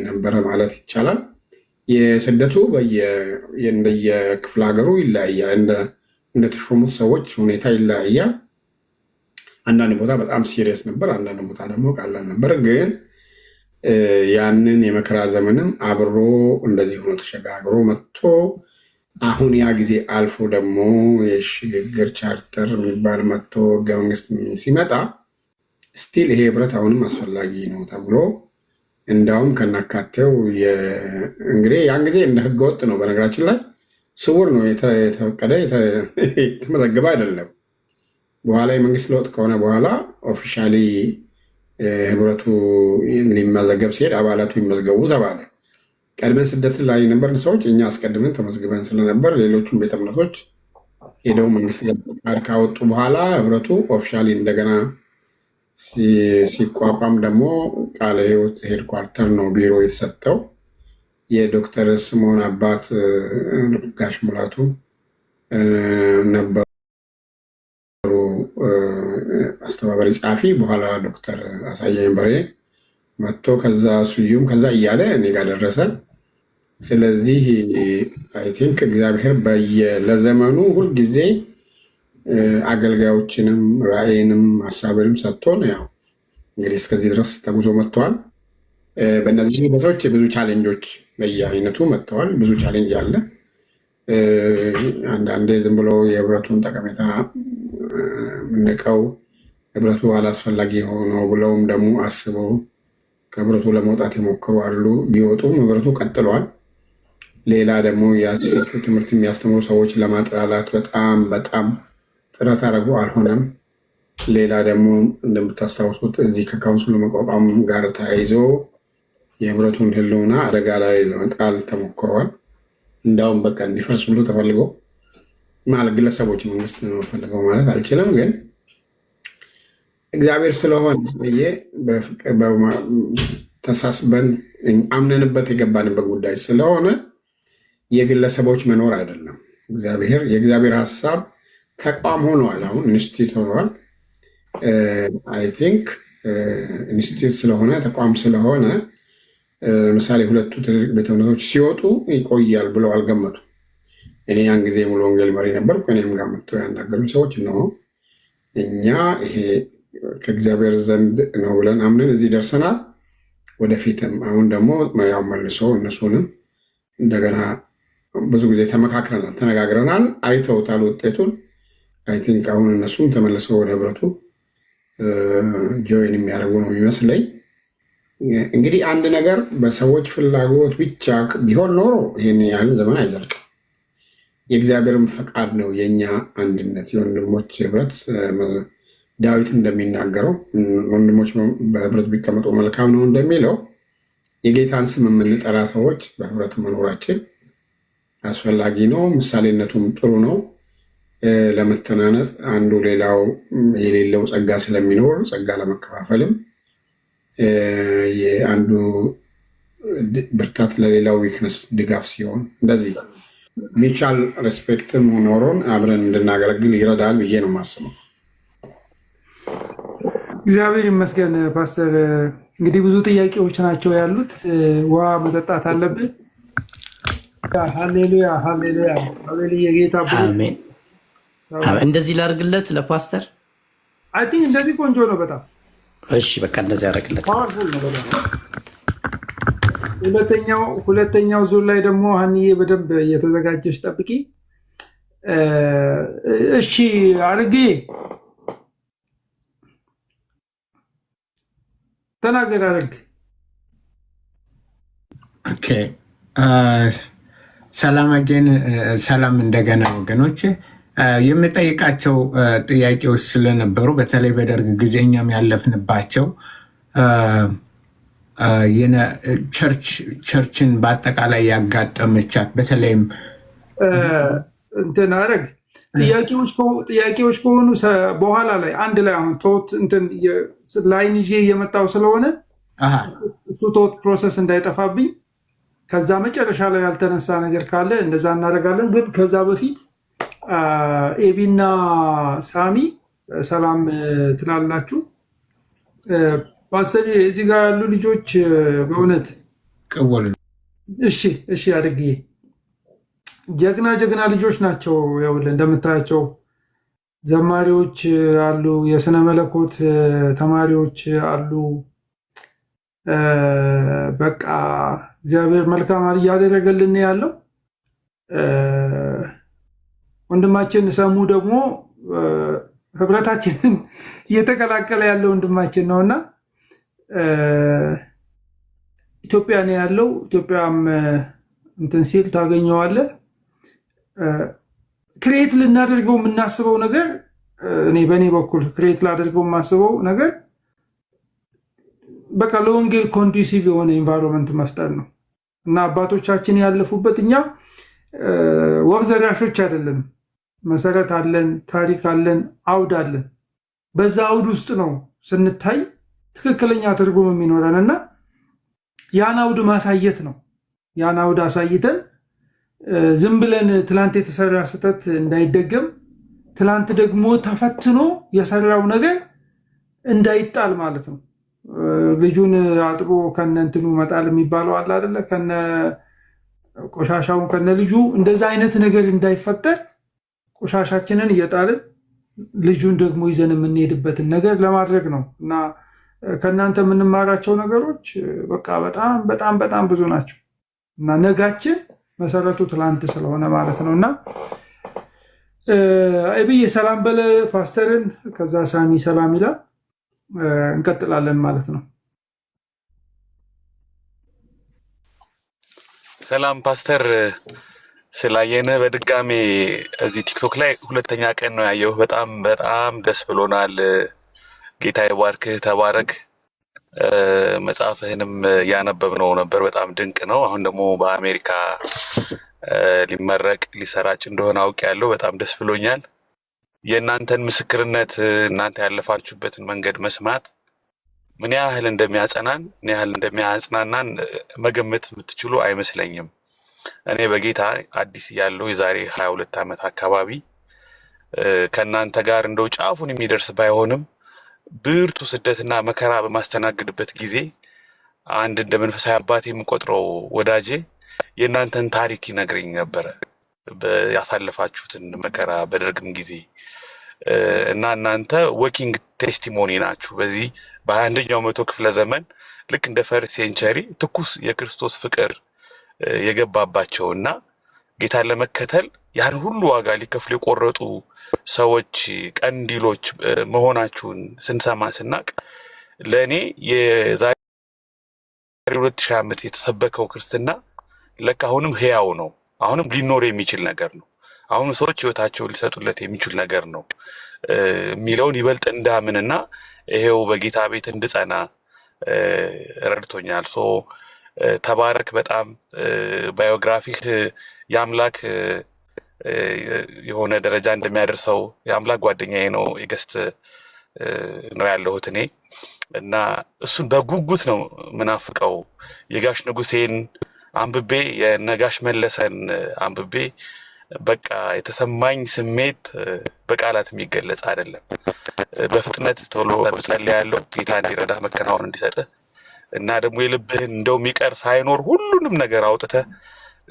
ነበረ ማለት ይቻላል። የስደቱ እንደየክፍለ ሀገሩ ይለያያል። እንደተሾሙት ሰዎች ሁኔታ ይለያያል። አንዳንድ ቦታ በጣም ሲሪየስ ነበር፣ አንዳንድ ቦታ ደግሞ ቀላል ነበር። ግን ያንን የመከራ ዘመንም አብሮ እንደዚህ ሆኖ ተሸጋግሮ መጥቶ አሁን ያ ጊዜ አልፎ ደግሞ የሽግግር ቻርተር የሚባል መጥቶ ህገ መንግስት ሲመጣ ስቲል ይሄ ህብረት አሁንም አስፈላጊ ነው ተብሎ እንዳውም ከናካቴው እንግዲህ ያን ጊዜ እንደ ህገወጥ ነው። በነገራችን ላይ ስውር ነው፣ የተፈቀደ የተመዘገበ አይደለም። በኋላ የመንግስት ለውጥ ከሆነ በኋላ ኦፊሻሊ ህብረቱ ሊመዘገብ ሲሄድ አባላቱ ይመዝገቡ ተባለ። ቀድመን ስደት ላይ የነበርን ሰዎች እኛ አስቀድመን ተመዝግበን ስለነበር ሌሎቹም ቤተ እምነቶች ሄደው መንግስት ጋር ካወጡ በኋላ ህብረቱ ኦፊሻሊ እንደገና ሲቋቋም ደግሞ ቃለ ሕይወት ሄድኳርተር ነው ቢሮ የተሰጠው። የዶክተር ስምዖን አባት ጋሽ ሙላቱ ነበሩ አስተባባሪ ጸሐፊ። በኋላ ዶክተር አሳየኝ በሬ መጥቶ ከዛ ስዩም ከዛ እያለ እኔ ጋር ደረሰ። ስለዚህ አይ ቲንክ እግዚአብሔር ለዘመኑ ሁልጊዜ አገልጋዮችንም ራእይንም ሀሳብንም ሰጥቶን ያው እንግዲህ እስከዚህ ድረስ ተጉዞ መጥተዋል። በእነዚህ ቦታዎች ብዙ ቻሌንጆች በየአይነቱ መጥተዋል። ብዙ ቻሌንጅ አለ። አንዳንዴ ዝም ብሎ የህብረቱን ጠቀሜታ ንቀው ህብረቱ አላስፈላጊ ሆነው ብለውም ደግሞ አስበው ከህብረቱ ለመውጣት የሞክሩ አሉ። ቢወጡም ህብረቱ ቀጥሏል። ሌላ ደግሞ የሐሰት ትምህርት የሚያስተምሩ ሰዎች ለማጥላላት በጣም ጥረት አደረጉ፣ አልሆነም። ሌላ ደግሞ እንደምታስታውሱት እዚህ ከካውንስሉ መቋቋም ጋር ተያይዞ የህብረቱን ህልውና አደጋ ላይ ለመጣል ተሞክሯል። እንዳውም በቃ እንዲፈርስ ሁሉ ተፈልገው ማለት ግለሰቦች፣ መንግስት ነው ፈልገው ማለት አልችልም፣ ግን እግዚአብሔር ስለሆነ ተሳስበን አምነንበት የገባንበት ጉዳይ ስለሆነ የግለሰቦች መኖር አይደለም። የእግዚአብሔር ሀሳብ ተቋም ሆነዋል። አሁን ኢንስቲትዩት ሆነዋል። አይ ቲንክ ኢንስቲትዩት ስለሆነ ተቋም ስለሆነ ለምሳሌ ሁለቱ ትልልቅ ቤተ እምነቶች ሲወጡ ይቆያል ብለው አልገመቱ። እኔ ያን ጊዜ ሙሉ ወንጌል መሪ ነበርኩ። እኔም ጋር መጥተው ያናገሩኝ ሰዎች ነው እኛ ይሄ ከእግዚአብሔር ዘንድ ነው ብለን አምነን እዚህ ደርሰናል። ወደፊትም አሁን ደግሞ ያው መልሶ እነሱንም እንደገና ብዙ ጊዜ ተመካክረናል፣ ተነጋግረናል፣ አይተውታል ውጤቱን። አይ ቲንክ አሁን እነሱም ተመልሰው ወደ ህብረቱ ጆይን የሚያደርጉ ነው የሚመስለኝ። እንግዲህ አንድ ነገር በሰዎች ፍላጎት ብቻ ቢሆን ኖሮ ይህን ያህል ዘመን አይዘልቅም። የእግዚአብሔርም ፈቃድ ነው የእኛ አንድነት፣ የወንድሞች ህብረት። ዳዊት እንደሚናገረው ወንድሞች በህብረት ቢቀመጡ መልካም ነው እንደሚለው የጌታን ስም የምንጠራ ሰዎች በህብረት መኖራችን አስፈላጊ ነው። ምሳሌነቱም ጥሩ ነው። ለመተናነስ አንዱ ሌላው የሌለው ጸጋ ስለሚኖር ጸጋ ለመከፋፈልም የአንዱ ብርታት ለሌላው ዊክነስ ድጋፍ ሲሆን እንደዚህ ሚቻል ሬስፔክትም ኖሮን አብረን እንድናገለግል ይረዳል ብዬ ነው የማስበው። እግዚአብሔር ይመስገን ፓስተር። እንግዲህ ብዙ ጥያቄዎች ናቸው ያሉት። ውሃ መጠጣት አለብህ። ሃሌሉያ ሃሌሉያ ሃሌሉያ። ጌታ አሜን። እንደዚህ ላድርግለት ለፓስተር። አይ ቲንክ እንደዚህ ቆንጆ ነው በጣም። እሺ በቃ እንደዚህ ያደርግለት። ፓወርፉል ነው በጣም። ሁለተኛው ዙር ላይ ደግሞ ሀኒዬ በደንብ እየተዘጋጀች ጠብቂ። እሺ አድርጌ ተናገር አድርግ። ኦኬ ሰላም አጌን፣ ሰላም እንደገና ወገኖች። የምጠይቃቸው ጥያቄዎች ስለነበሩ በተለይ በደርግ ጊዜ እኛም ያለፍንባቸው ቸርችን በአጠቃላይ ያጋጠመቻት በተለይም እንትን አረግ ጥያቄዎች ከሆኑ በኋላ ላይ አንድ ላይ አሁን ቶት እንትን ላይን ይዤ እየመጣው ስለሆነ እሱ ቶት ፕሮሰስ እንዳይጠፋብኝ ከዛ መጨረሻ ላይ ያልተነሳ ነገር ካለ እንደዛ እናደርጋለን። ግን ከዛ በፊት ኤቢና ሳሚ ሰላም ትላላችሁ። ፓስተር እዚህ ጋር ያሉ ልጆች በእውነት ቅወል እሺ አድርጌ ጀግና ልጆች ናቸው። ይኸውልህ እንደምታያቸው ዘማሪዎች አሉ፣ የስነ መለኮት ተማሪዎች አሉ። በቃ እግዚአብሔር መልካም እያደረገልን ያለው። ወንድማችን ሰሙ ደግሞ ህብረታችንን እየተቀላቀለ ያለው ወንድማችን ነውና ኢትዮጵያ ነው ያለው። ኢትዮጵያም እንትን ሲል ታገኘዋለህ። ክሬት ልናደርገው የምናስበው ነገር እኔ በእኔ በኩል ክሬት ላደርገው የማስበው ነገር በቃ ለወንጌል ኮንዱሲቭ የሆነ ኤንቫይሮንመንት መፍጠር ነው እና አባቶቻችን ያለፉበት እኛ ወፍ ዘራሾች አይደለም። መሰረት አለን፣ ታሪክ አለን፣ አውድ አለን። በዛ አውድ ውስጥ ነው ስንታይ ትክክለኛ ትርጉም የሚኖረን እና ያን አውድ ማሳየት ነው። ያን አውድ አሳይተን ዝም ብለን ትላንት የተሰራ ስህተት እንዳይደገም፣ ትላንት ደግሞ ተፈትኖ የሰራው ነገር እንዳይጣል ማለት ነው። ልጁን አጥቦ ከነ እንትኑ መጣል የሚባለው አለ አይደለ? ከነ ቆሻሻውን ከነ ልጁ እንደዛ አይነት ነገር እንዳይፈጠር ቆሻሻችንን እየጣልን ልጁን ደግሞ ይዘን የምንሄድበትን ነገር ለማድረግ ነው እና ከእናንተ የምንማራቸው ነገሮች በቃ በጣም በጣም በጣም ብዙ ናቸው እና ነጋችን መሰረቱ ትላንት ስለሆነ ማለት ነው እና አይብዬ ሰላም በለ ፓስተርን፣ ከዛ ሳሚ ሰላም ይላል። እንቀጥላለን ማለት ነው። ሰላም ፓስተር፣ ስላየንህ በድጋሜ እዚህ ቲክቶክ ላይ ሁለተኛ ቀን ነው ያየው። በጣም በጣም ደስ ብሎናል። ጌታ ይባርክህ፣ ተባረክ። መጽሐፍህንም ያነበብነው ነበር፣ በጣም ድንቅ ነው። አሁን ደግሞ በአሜሪካ ሊመረቅ ሊሰራጭ እንደሆነ አውቄያለሁ። በጣም ደስ ብሎኛል። የእናንተን ምስክርነት እናንተ ያለፋችሁበትን መንገድ መስማት ምን ያህል እንደሚያጸናን ምን ያህል እንደሚያጽናናን መገመት የምትችሉ አይመስለኝም። እኔ በጌታ አዲስ ያለው የዛሬ 22 ዓመት አካባቢ ከእናንተ ጋር እንደው ጫፉን የሚደርስ ባይሆንም ብርቱ ስደትና መከራ በማስተናግድበት ጊዜ አንድ እንደ መንፈሳዊ አባት የምቆጥረው ወዳጄ የእናንተን ታሪክ ይነግረኝ ነበረ። ያሳለፋችሁትን መከራ በደርግም ጊዜ እና እናንተ ወኪንግ ቴስቲሞኒ ናችሁ። በዚህ በ21ኛው መቶ ክፍለ ዘመን ልክ እንደ ፈርስት ሴንቸሪ ትኩስ የክርስቶስ ፍቅር የገባባቸውና ጌታን ለመከተል ያን ሁሉ ዋጋ ሊከፍሉ የቆረጡ ሰዎች ቀንዲሎች መሆናችሁን ስንሰማ ስናቅ ለእኔ የዛሬ 2000 ዓመት የተሰበከው ክርስትና ለካ አሁንም ህያው ነው። አሁንም ሊኖር የሚችል ነገር ነው። አሁን ሰዎች ህይወታቸው ሊሰጡለት የሚችል ነገር ነው የሚለውን ይበልጥ እንዳምንና ይሄው በጌታ ቤት እንድጸና ረድቶኛል። ተባረክ። በጣም ባዮግራፊህ የአምላክ የሆነ ደረጃ እንደሚያደርሰው የአምላክ ጓደኛዬ ነው። የገስት ነው ያለሁት እኔ እና እሱን በጉጉት ነው ምናፍቀው። የጋሽ ንጉሴን አንብቤ የነጋሽ መለሰን አንብቤ በቃ የተሰማኝ ስሜት በቃላት የሚገለጽ አይደለም። በፍጥነት ቶሎ ጸልያለሁ ጌታ እንዲረዳ መከናወን እንዲሰጥህ እና ደግሞ የልብህን እንደው የሚቀር ሳይኖር ሁሉንም ነገር አውጥተህ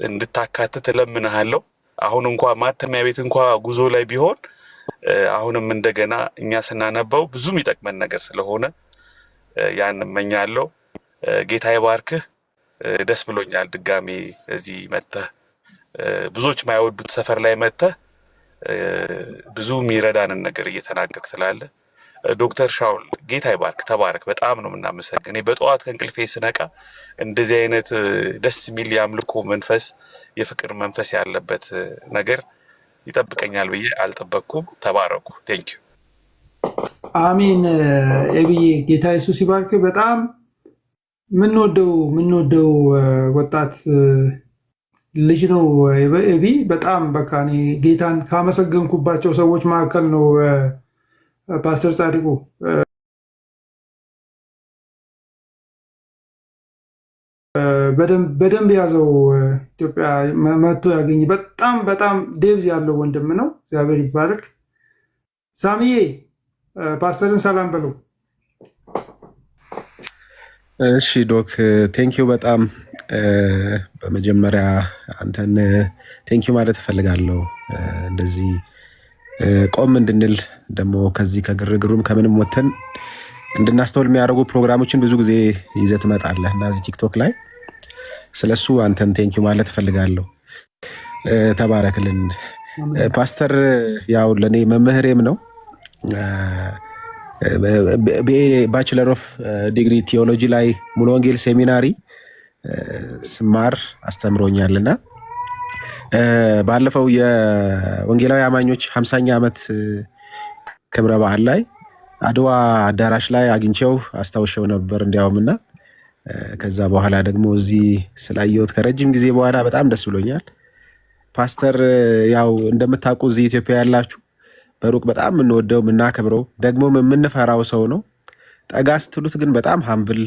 እንድታካትት እለምንሃለሁ። አሁን እንኳ ማተሚያ ቤት እንኳ ጉዞ ላይ ቢሆን አሁንም እንደገና እኛ ስናነበው ብዙ የሚጠቅመን ነገር ስለሆነ ያን እመኛለሁ። ጌታ ይባርክህ። ደስ ብሎኛል ድጋሚ እዚህ መጥተህ ብዙዎች የማይወዱት ሰፈር ላይ መጥተህ ብዙ የሚረዳንን ነገር እየተናገርክ ስላለ ዶክተር ሻውል ጌታ ይባርክ፣ ተባረክ። በጣም ነው የምናመሰግን። እኔ በጠዋት ከእንቅልፌ ስነቃ እንደዚህ አይነት ደስ የሚል የአምልኮ መንፈስ፣ የፍቅር መንፈስ ያለበት ነገር ይጠብቀኛል ብዬ አልጠበቅኩም። ተባረኩ። ቴንኪዩ። አሜን። ኤቢዬ ጌታ ኢየሱስ ይባርክ። በጣም ምንወደው ወጣት ልጅ ነው ኤቢ። በጣም በቃ እኔ ጌታን ካመሰገንኩባቸው ሰዎች መካከል ነው ፓስተር ጻድቁ። በደንብ ያዘው ኢትዮጵያ መጥቶ ያገኝ በጣም ዴብዝ ያለው ወንድም ነው። እግዚአብሔር ይባረክ። ሳሚዬ ፓስተርን ሰላም በለው። እሺ ዶክ ቴንኪዩ በጣም በመጀመሪያ አንተን ቴንኪዩ ማለት እፈልጋለሁ። እንደዚህ ቆም እንድንል ደግሞ ከዚህ ከግርግሩም ከምንም ወተን እንድናስተውል የሚያደርጉ ፕሮግራሞችን ብዙ ጊዜ ይዘህ ትመጣለህ እና እዚህ ቲክቶክ ላይ ስለሱ አንተን ቴንኪዩ ማለት እፈልጋለሁ። ተባረክልን ፓስተር። ያው ለእኔ መምህሬም ነው። ባችለር ኦፍ ዲግሪ ቲዮሎጂ ላይ ሙሉ ወንጌል ሴሚናሪ ስማር አስተምሮኛልና ባለፈው የወንጌላዊ አማኞች 50ኛ ዓመት ክብረ በዓል ላይ አድዋ አዳራሽ ላይ አግኝቼው አስታውሸው ነበር እንዲያውምና ከዛ በኋላ ደግሞ እዚህ ስላየሁት ከረጅም ጊዜ በኋላ በጣም ደስ ብሎኛል። ፓስተር ያው እንደምታውቁ እዚህ ኢትዮጵያ ያላችሁ በሩቅ በጣም የምንወደው የምናከብረው ደግሞ የምንፈራው ሰው ነው። ጠጋ ስትሉት ግን በጣም ሀምብል፣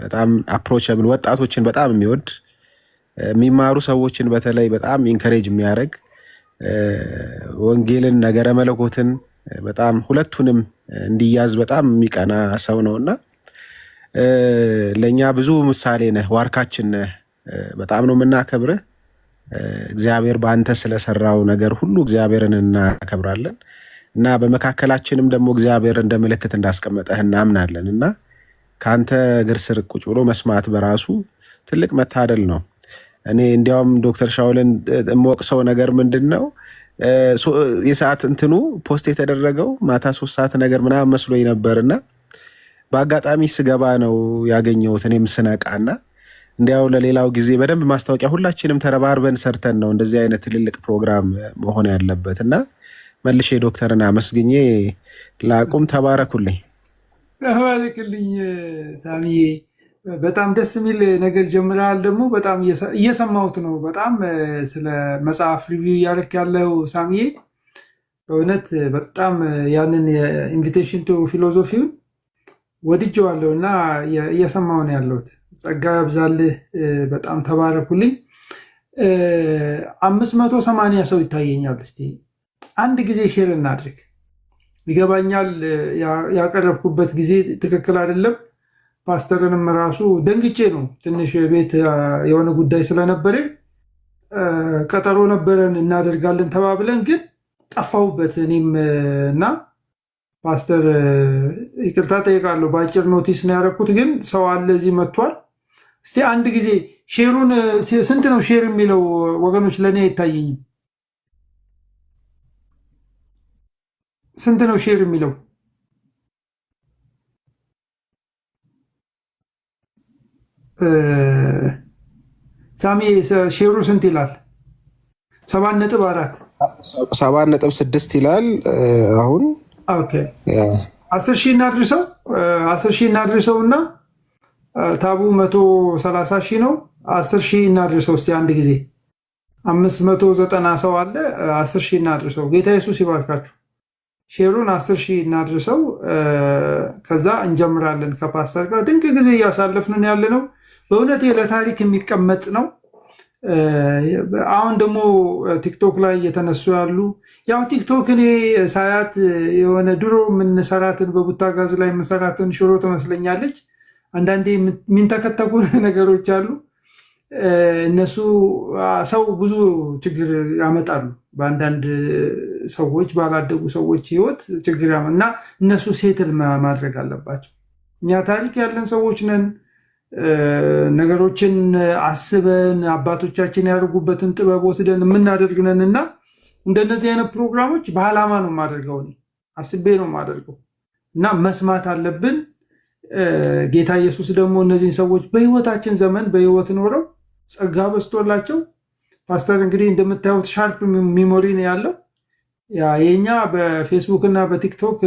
በጣም አፕሮቸብል፣ ወጣቶችን በጣም የሚወድ የሚማሩ ሰዎችን በተለይ በጣም ኢንከሬጅ የሚያደርግ ወንጌልን፣ ነገረ መለኮትን በጣም ሁለቱንም እንዲያዝ በጣም የሚቀና ሰው ነውና ለእኛ ብዙ ምሳሌ ነህ፣ ዋርካችን ነህ። በጣም ነው የምናከብርህ። እግዚአብሔር በአንተ ስለሰራው ነገር ሁሉ እግዚአብሔርን እናከብራለን እና በመካከላችንም ደግሞ እግዚአብሔር እንደ ምልክት እንዳስቀመጠህ እናምናለን እና ከአንተ እግር ስር ቁጭ ብሎ መስማት በራሱ ትልቅ መታደል ነው። እኔ እንዲያውም ዶክተር ሻውልን የምወቅሰው ነገር ምንድን ነው የሰዓት እንትኑ ፖስት የተደረገው ማታ 3 ሰዓት ነገር ምናምን መስሎኝ ነበርና በአጋጣሚ ስገባ ነው ያገኘሁት እኔም ስነቃና እንዲያው ለሌላው ጊዜ በደንብ ማስታወቂያ ሁላችንም ተረባርበን ሰርተን ነው እንደዚህ አይነት ትልልቅ ፕሮግራም መሆን ያለበት እና መልሼ ዶክተርን አመስግኜ ላቁም። ተባረኩልኝ። ተባረክልኝ ሳሚዬ። በጣም ደስ የሚል ነገር ጀምረሃል። ደግሞ በጣም እየሰማሁት ነው። በጣም ስለ መጽሐፍ ሪቪው እያደረክ ያለው ሳሚዬ፣ በእውነት በጣም ያንን የኢንቪቴሽን ቱ ፊሎዞፊውን ወድጀዋለሁ እና እየሰማሁ ነው ያለሁት። ጸጋ ያብዛልህ። በጣም ተባረኩልኝ። 580 ሰው ይታየኛል። እስቲ አንድ ጊዜ ሼር እናድርግ። ይገባኛል ያቀረብኩበት ጊዜ ትክክል አይደለም። ፓስተርንም ራሱ ደንግጬ ነው ትንሽ ቤት የሆነ ጉዳይ ስለነበረ ቀጠሮ ነበረን እናደርጋለን ተባብለን ግን ጠፋሁበት እኔም እና ፓስተር ይቅርታ ጠይቃለሁ። በአጭር ኖቲስ ነው ያደረኩት፣ ግን ሰው አለ እዚህ መጥቷል። እስቲ አንድ ጊዜ ሼሩን ስንት ነው ሼር የሚለው ወገኖች? ለእኔ አይታየኝም። ስንት ነው ሼር የሚለው? ሳሚ ሼሩ ስንት ይላል? 7.4 7.6 ይላል አሁን። ኦኬ 10,000 እናድርሰው። 10,000 እናድርሰው እና ታቡ 130,000 ነው። 10,000 እናድርሰው እስቲ አንድ ጊዜ 590 ሰው አለ። 10,000 እናድርሰው። ጌታ ኢየሱስ ይባርካችሁ። ሼሩን 10,000 እናድርሰው። ከዛ እንጀምራለን ከፓስተር ጋር ድንቅ ጊዜ እያሳለፍን ያለ ነው። በእውነት ለታሪክ የሚቀመጥ ነው። አሁን ደግሞ ቲክቶክ ላይ እየተነሱ ያሉ ያው ቲክቶክ እኔ ሳያት የሆነ ድሮ የምንሰራትን በቡታ ጋዝ ላይ የምንሰራትን ሽሮ ትመስለኛለች። አንዳንዴ የሚንተከተኩ ነገሮች አሉ። እነሱ ሰው ብዙ ችግር ያመጣሉ። በአንዳንድ ሰዎች ባላደጉ ሰዎች ህይወት ችግር እና እነሱ ሴትል ማድረግ አለባቸው። እኛ ታሪክ ያለን ሰዎች ነን። ነገሮችን አስበን አባቶቻችን ያደርጉበትን ጥበብ ወስደን የምናደርግ ነን እና እንደነዚህ አይነት ፕሮግራሞች በዓላማ ነው የማደርገው፣ አስቤ ነው የማደርገው እና መስማት አለብን። ጌታ ኢየሱስ ደግሞ እነዚህን ሰዎች በህይወታችን ዘመን በህይወት ኖረው ጸጋ በስቶላቸው ፓስተር እንግዲህ እንደምታዩት ሻርፕ ሚሞሪ ነው ያለው። የኛ በፌስቡክ እና በቲክቶክ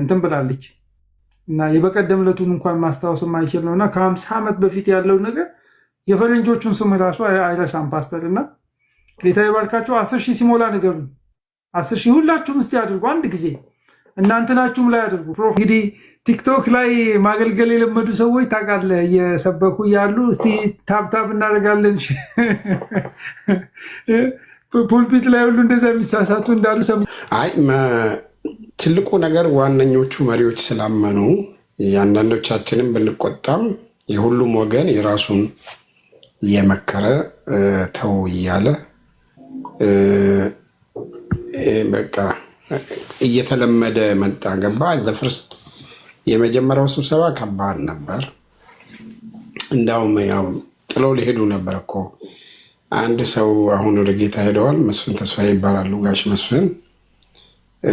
እንትን ብላለች እና የበቀደም ዕለቱን እንኳን ማስታወስ የማይችል ነውና ከ50 ዓመት በፊት ያለው ነገር የፈረንጆቹን ስም ራሱ አይረሳም ፓስተር። እና ጌታ ይባርካቸው። 10,000 ሲሞላ ነገሩ 10,000 ሁላችሁም እስቲ አድርጉ አንድ ጊዜ እናንተናችሁም ላይ አድርጉ። እንግዲህ ቲክቶክ ላይ ማገልገል የለመዱ ሰዎች ታውቃለህ እየሰበኩ ያሉ እስቲ ታብታብ እናደርጋለን። ፑልፒት ላይ ሁሉ እንደዛ የሚሳሳቱ እንዳሉ አይ ትልቁ ነገር ዋነኞቹ መሪዎች ስላመኑ የአንዳንዶቻችንም ብንቆጣም የሁሉም ወገን የራሱን እየመከረ ተው እያለ በቃ እየተለመደ መጣ። ገባ ለፍርስት የመጀመሪያው ስብሰባ ከባድ ነበር። እንዳውም ያው ጥለው ሊሄዱ ነበር እኮ። አንድ ሰው አሁን ወደ ጌታ ሄደዋል። መስፍን ተስፋዬ ይባላሉ። ጋሽ መስፍን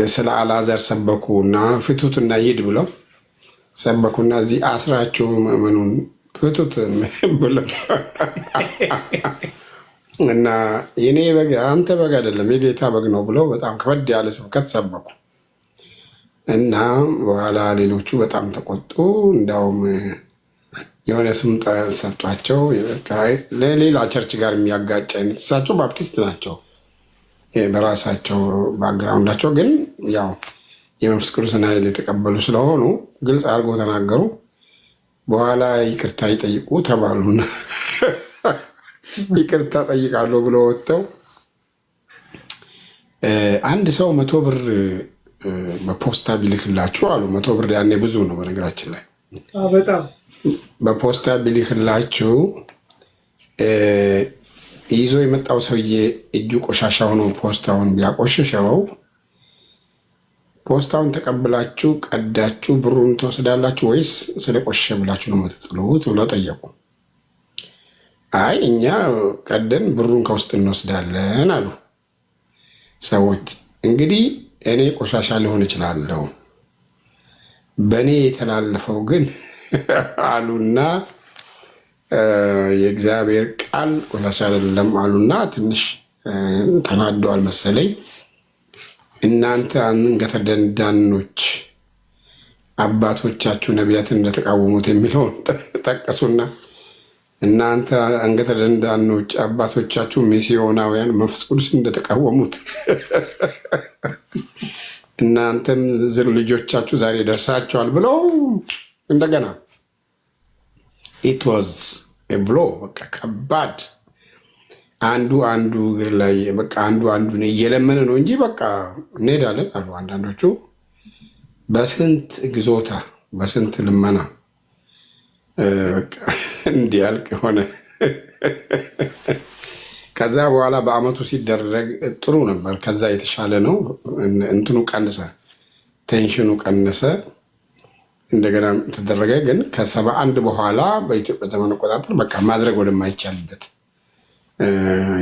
ስለ አልዓዛር ሰበኩ እና ፍቱትና ይሂድ ብለው ሰበኩና እዚህ አስራችሁ ምዕመኑን ፍቱት ብለው እና የኔ በግ አንተ በግ አይደለም የጌታ በግ ነው ብለው በጣም ከበድ ያለ ስብከት ሰበኩ እና በኋላ ሌሎቹ በጣም ተቆጡ። እንዳውም የሆነ ስም ሰጧቸው ለሌላ ቸርች ጋር የሚያጋጭ አይነት። እሳቸው ባፕቲስት ናቸው በራሳቸው ባክግራውንዳቸው፣ ግን ያው የመንፈስ ቅዱስን ኃይል የተቀበሉ ስለሆኑ ግልጽ አድርገው ተናገሩ። በኋላ ይቅርታ ይጠይቁ ተባሉና ይቅርታ ጠይቃለሁ ብሎ ወጥተው አንድ ሰው 100 ብር በፖስታ ቢልክላችሁ አሉ። 100 ብር ያኔ ብዙ ነው በነገራችን ላይ በጣም በፖስታ ቢልክላችሁ ይዞ የመጣው ሰውዬ እጁ ቆሻሻ ሆኖ ፖስታውን ቢያቆሽሸው ፖስታውን ተቀብላችሁ ቀዳችሁ ብሩን ትወስዳላችሁ ወይስ ስለቆሸሸ ብላችሁ ነው የምትጥሉት ብለው ጠየቁ። አይ እኛ ቀደን ብሩን ከውስጥ እንወስዳለን አሉ ሰዎች። እንግዲህ እኔ ቆሻሻ ሊሆን እችላለሁ፣ በእኔ የተላለፈው ግን አሉና የእግዚአብሔር ቃል ቆሻሻ አይደለም አሉና ትንሽ ተናደዋል መሰለኝ። እናንተ አንገተ ደንዳኖች አባቶቻችሁ ነቢያትን እንደተቃወሙት የሚለውን ጠቀሱና እናንተ አንገተ ደንዳኖች አባቶቻችሁ ሚስዮናውያን መንፈስ ቅዱስ እንደተቃወሙት እናንተም ልጆቻችሁ ዛሬ ደርሳቸዋል ብለው እንደገና ኢትዋዝ ብሎ በቃ ከባድ አንዱ እግር ላይ በቃ አንዱ እየለመነ ነው እንጂ በቃ እንሄዳለን አሉ። አንዳንዶቹ በስንት ግዞታ በስንት ልመና እንዲያልቅ ሆነ። ከዛ በኋላ በአመቱ ሲደረግ ጥሩ ነበር። ከዛ የተሻለ ነው። እንትኑ ቀነሰ፣ ቴንሽኑ ቀነሰ። እንደገና ተደረገ። ግን ከ71 በኋላ በኢትዮጵያ ዘመን አቆጣጠር በቃ ማድረግ ወደማይቻልበት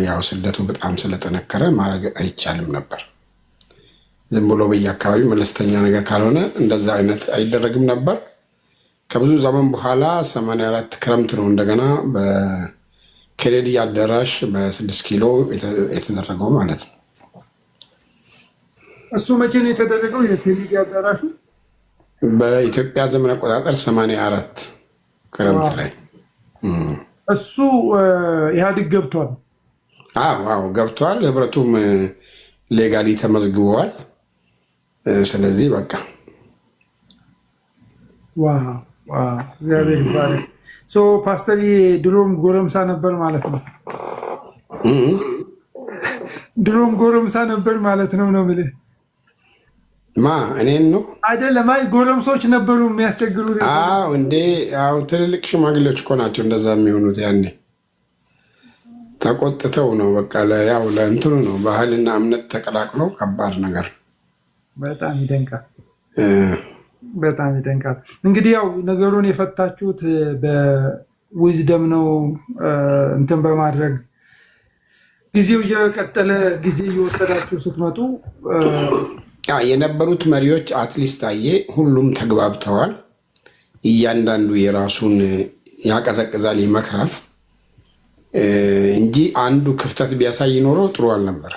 ያው ስደቱ በጣም ስለጠነከረ ማድረግ አይቻልም ነበር። ዝም ብሎ በየአካባቢው መለስተኛ ነገር ካልሆነ እንደዛ አይነት አይደረግም ነበር። ከብዙ ዘመን በኋላ 84 ክረምት ነው እንደገና በኬኔዲ አዳራሽ በ6 ኪሎ የተደረገው ማለት ነው። እሱ መቼ ነው የተደረገው? የኬኔዲ አዳራሹ በኢትዮጵያ ዘመን አቆጣጠር 84 ክረምት ላይ። እሱ ኢህአዴግ ገብቷል። አዎ ገብቷል። ህብረቱም ሌጋሊ ተመዝግበዋል። ስለዚህ በቃ እግዚአብሔር ይባረክ። ፓስተር ድሮም ጎረምሳ ነበር ማለት ነው። ድሮም ጎረምሳ ነበር ማለት ነው ነው የምልህ። እኔን ነው አይደለም? አይ ጎረምሶች ነበሩ የሚያስቸግሩ። እንዴ ትልልቅ ሽማግሌዎች እኮ ናቸው እንደዛ የሚሆኑት። ያኔ ተቆጥተው ነው በቃ ያው ለእንትኑ ነው ባህልና እምነት ተቀላቅሎ ከባድ ነገር። በጣም ይደንቃል፣ በጣም ይደንቃል። እንግዲህ ያው ነገሩን የፈታችሁት በዊዝደም ነው እንትን በማድረግ ጊዜው እየቀጠለ ጊዜ እየወሰዳችሁ ስትመጡ የነበሩት መሪዎች አትሊስት ሁሉም ተግባብተዋል። እያንዳንዱ የራሱን ያቀዘቅዛል፣ ይመክራል እንጂ አንዱ ክፍተት ቢያሳይ ኖሮ ጥሩ አልነበረ።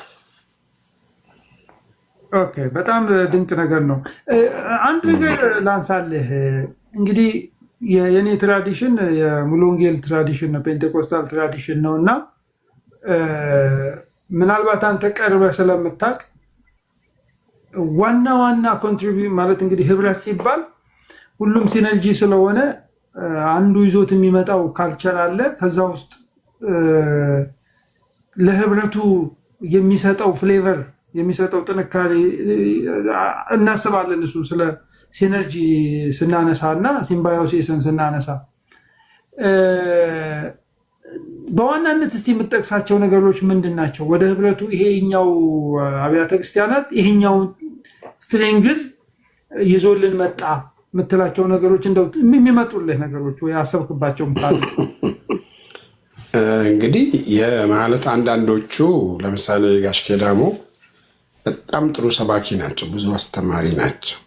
ኦኬ፣ በጣም ድንቅ ነገር ነው። አንድ ነገር ላንሳልህ። እንግዲህ የኔ ትራዲሽን የሙሉ ወንጌል ትራዲሽን ነው፣ ፔንቴኮስታል ትራዲሽን ነው እና ምናልባት አንተ ቀርበህ ስለምታውቅ ዋና ኮንትሪቢዩት ማለት እንግዲህ ህብረት ሲባል ሁሉም ሲነርጂ ስለሆነ አንዱ ይዞት የሚመጣው ካልቸር አለ። ከዛ ውስጥ ለህብረቱ የሚሰጠው ፍሌቨር የሚሰጠው ጥንካሬ እናስባለን። እሱ ስለ ሲነርጂ ስናነሳ እና ሲምባዮሲስን ስናነሳ በዋናነት እስቲ የምጠቅሳቸው ነገሮች ምንድን ናቸው? ወደ ህብረቱ ይሄኛው አብያተ ክርስቲያናት ይሄኛውን ስትሬንግዝ ይዞልን መጣ የምትላቸው ነገሮች እንደው የሚመጡልህ ነገሮች ወይ አሰብክባቸው? እንግዲህ የማለት አንዳንዶቹ ለምሳሌ ጋሽ ኬዳሞ በጣም ጥሩ ሰባኪ ናቸው፣ ብዙ አስተማሪ ናቸው።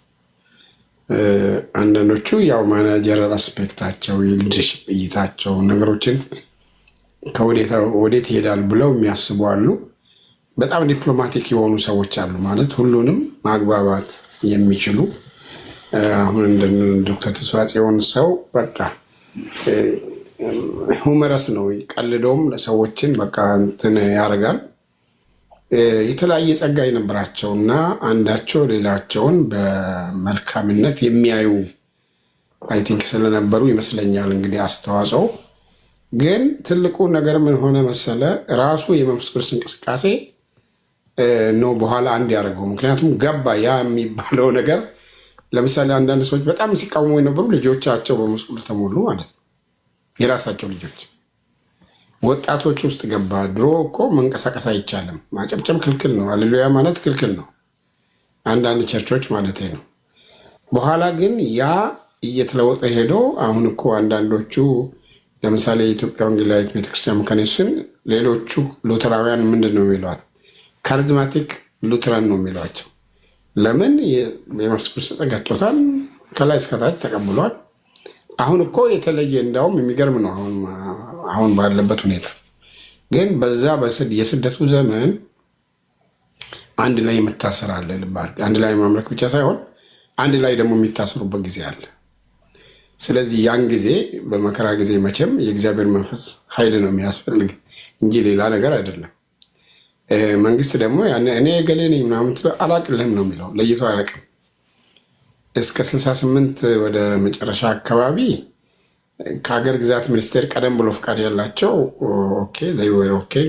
አንዳንዶቹ ያው ማናጀራል አስፔክታቸው የሊደርሺፕ እይታቸው ነገሮችን ከወዴት ይሄዳል ብለው የሚያስቡ አሉ። በጣም ዲፕሎማቲክ የሆኑ ሰዎች አሉ፣ ማለት ሁሉንም ማግባባት የሚችሉ። አሁን እንደ ዶክተር ተስፋጽዮን ሰው በቃ ሁመረስ ነው፣ ቀልዶም ለሰዎችን በቃ እንትን ያደርጋል። የተለያየ ጸጋ የነበራቸው እና አንዳቸው ሌላቸውን በመልካምነት የሚያዩ አይ ቲንክ ስለነበሩ ይመስለኛል እንግዲህ አስተዋጽኦ። ግን ትልቁ ነገር ምን ሆነ መሰለ፣ ራሱ የመንፈስ ቅዱስ እንቅስቃሴ ነው በኋላ አንድ ያደርገው። ምክንያቱም ገባ ያ የሚባለው ነገር። ለምሳሌ አንዳንድ ሰዎች በጣም ሲቃወሙ የነበሩ ልጆቻቸው በመንፈስ ቅዱስ ተሞሉ ማለት ነው፣ የራሳቸው ልጆች ወጣቶች ውስጥ ገባ። ድሮ እኮ መንቀሳቀስ አይቻልም፣ ማጨብጨብ ክልክል ነው፣ ሃሌሉያ ማለት ክልክል ነው፣ አንዳንድ ቸርቾች ማለት ነው። በኋላ ግን ያ እየተለወጠ ሄዶ አሁን እኮ አንዳንዶቹ ለምሳሌ የኢትዮጵያ ወንጌላዊት ቤተክርስቲያን መካኒሱን ሌሎቹ ሉተራውያን ምንድን ነው የሚለዋት? ካሪዝማቲክ ሉተራን ነው የሚሏቸው። ለምን? የመንፈስ ቅዱስ ጸጋ ስጦታን ከላይ እስከታች ተቀብሏል። አሁን እኮ የተለየ እንዳውም የሚገርም ነው አሁን ባለበት ሁኔታ። ግን በዛ የስደቱ ዘመን አንድ ላይ መታሰር አለ። ልባር አንድ ላይ ማምለክ ብቻ ሳይሆን አንድ ላይ ደግሞ የሚታሰሩበት ጊዜ አለ። ስለዚህ ያን ጊዜ በመከራ ጊዜ መቼም የእግዚአብሔር መንፈስ ኃይል ነው የሚያስፈልግ እንጂ ሌላ ነገር አይደለም። መንግስት ደግሞ እኔ ገሌ ነኝ ምናምን አላቅልህም ነው የሚለው፣ ለይቶ አያውቅም። እስከ 68 ወደ መጨረሻ አካባቢ ከሀገር ግዛት ሚኒስቴር ቀደም ብሎ ፍቃድ ያላቸው ኦኬ፣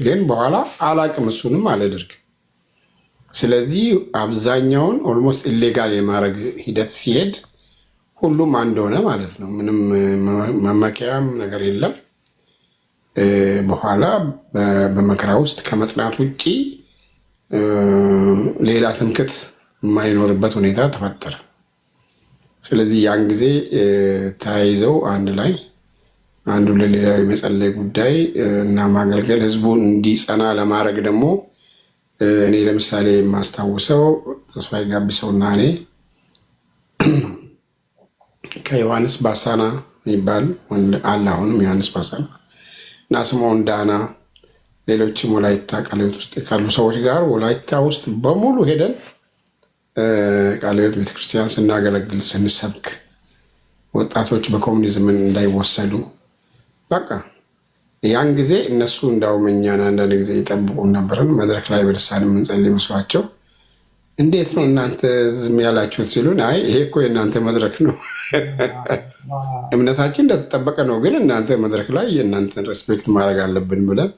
ግን በኋላ አላቅም እሱንም አላደርግም። ስለዚህ አብዛኛውን ኦልሞስት ኢሌጋል የማድረግ ሂደት ሲሄድ ሁሉም አንድ ሆነ ማለት ነው። ምንም መመኪያም ነገር የለም። በኋላ በመከራ ውስጥ ከመጽናት ውጭ ሌላ ትምክት የማይኖርበት ሁኔታ ተፈጠረ። ስለዚህ ያን ጊዜ ተያይዘው አንድ ላይ አንዱ ለሌላው የመጸለይ ጉዳይ እና ማገልገል ህዝቡን እንዲጸና ለማድረግ ደግሞ እኔ ለምሳሌ የማስታውሰው ተስፋዬ ጋቢሶና እኔ ከዮሐንስ ባሳና የሚባል አለ፣ አሁንም ዮሐንስ ባሳና እና ስምዖን ዳና ሌሎችም ወላይታ ቃለ ሕይወት ውስጥ ካሉ ሰዎች ጋር ወላይታ ውስጥ በሙሉ ሄደን ቃለ ሕይወት ቤተክርስቲያን ስናገለግል ስንሰብክ ወጣቶች በኮሙኒዝም እንዳይወሰዱ በቃ ያን ጊዜ እነሱ እንዳውም እኛን አንዳንድ ጊዜ ይጠብቁን ነበርን። መድረክ ላይ በልሳን የምንጸልይ መስሏቸው እንዴት ነው እናንተ ዝም ያላችሁት ሲሉን፣ አይ ይሄ እኮ የእናንተ መድረክ ነው፣ እምነታችን እንደተጠበቀ ነው፣ ግን እናንተ መድረክ ላይ የእናንተን ሬስፔክት ማድረግ አለብን ብለን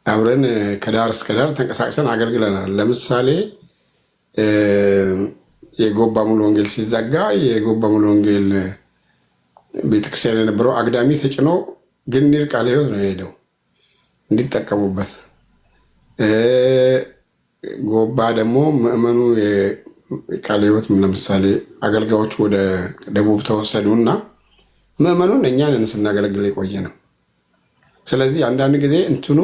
አብረን ከዳር እስከ ዳር ተንቀሳቅሰን አገልግለናል። ለምሳሌ የጎባ ሙሉ ወንጌል ሲዘጋ የጎባ ሙሉ ወንጌል ቤተክርስቲያን የነበረው አግዳሚ ተጭኖ ግኒር ቃለ ሕይወት ነው የሄደው እንዲጠቀሙበት። ጎባ ደግሞ ምእመኑ ቃለ ሕይወት ለምሳሌ አገልጋዮች ወደ ደቡብ ተወሰዱ እና ምእመኑን እኛን ስናገለግል የቆየ ነው። ስለዚህ አንዳንድ ጊዜ እንትኑ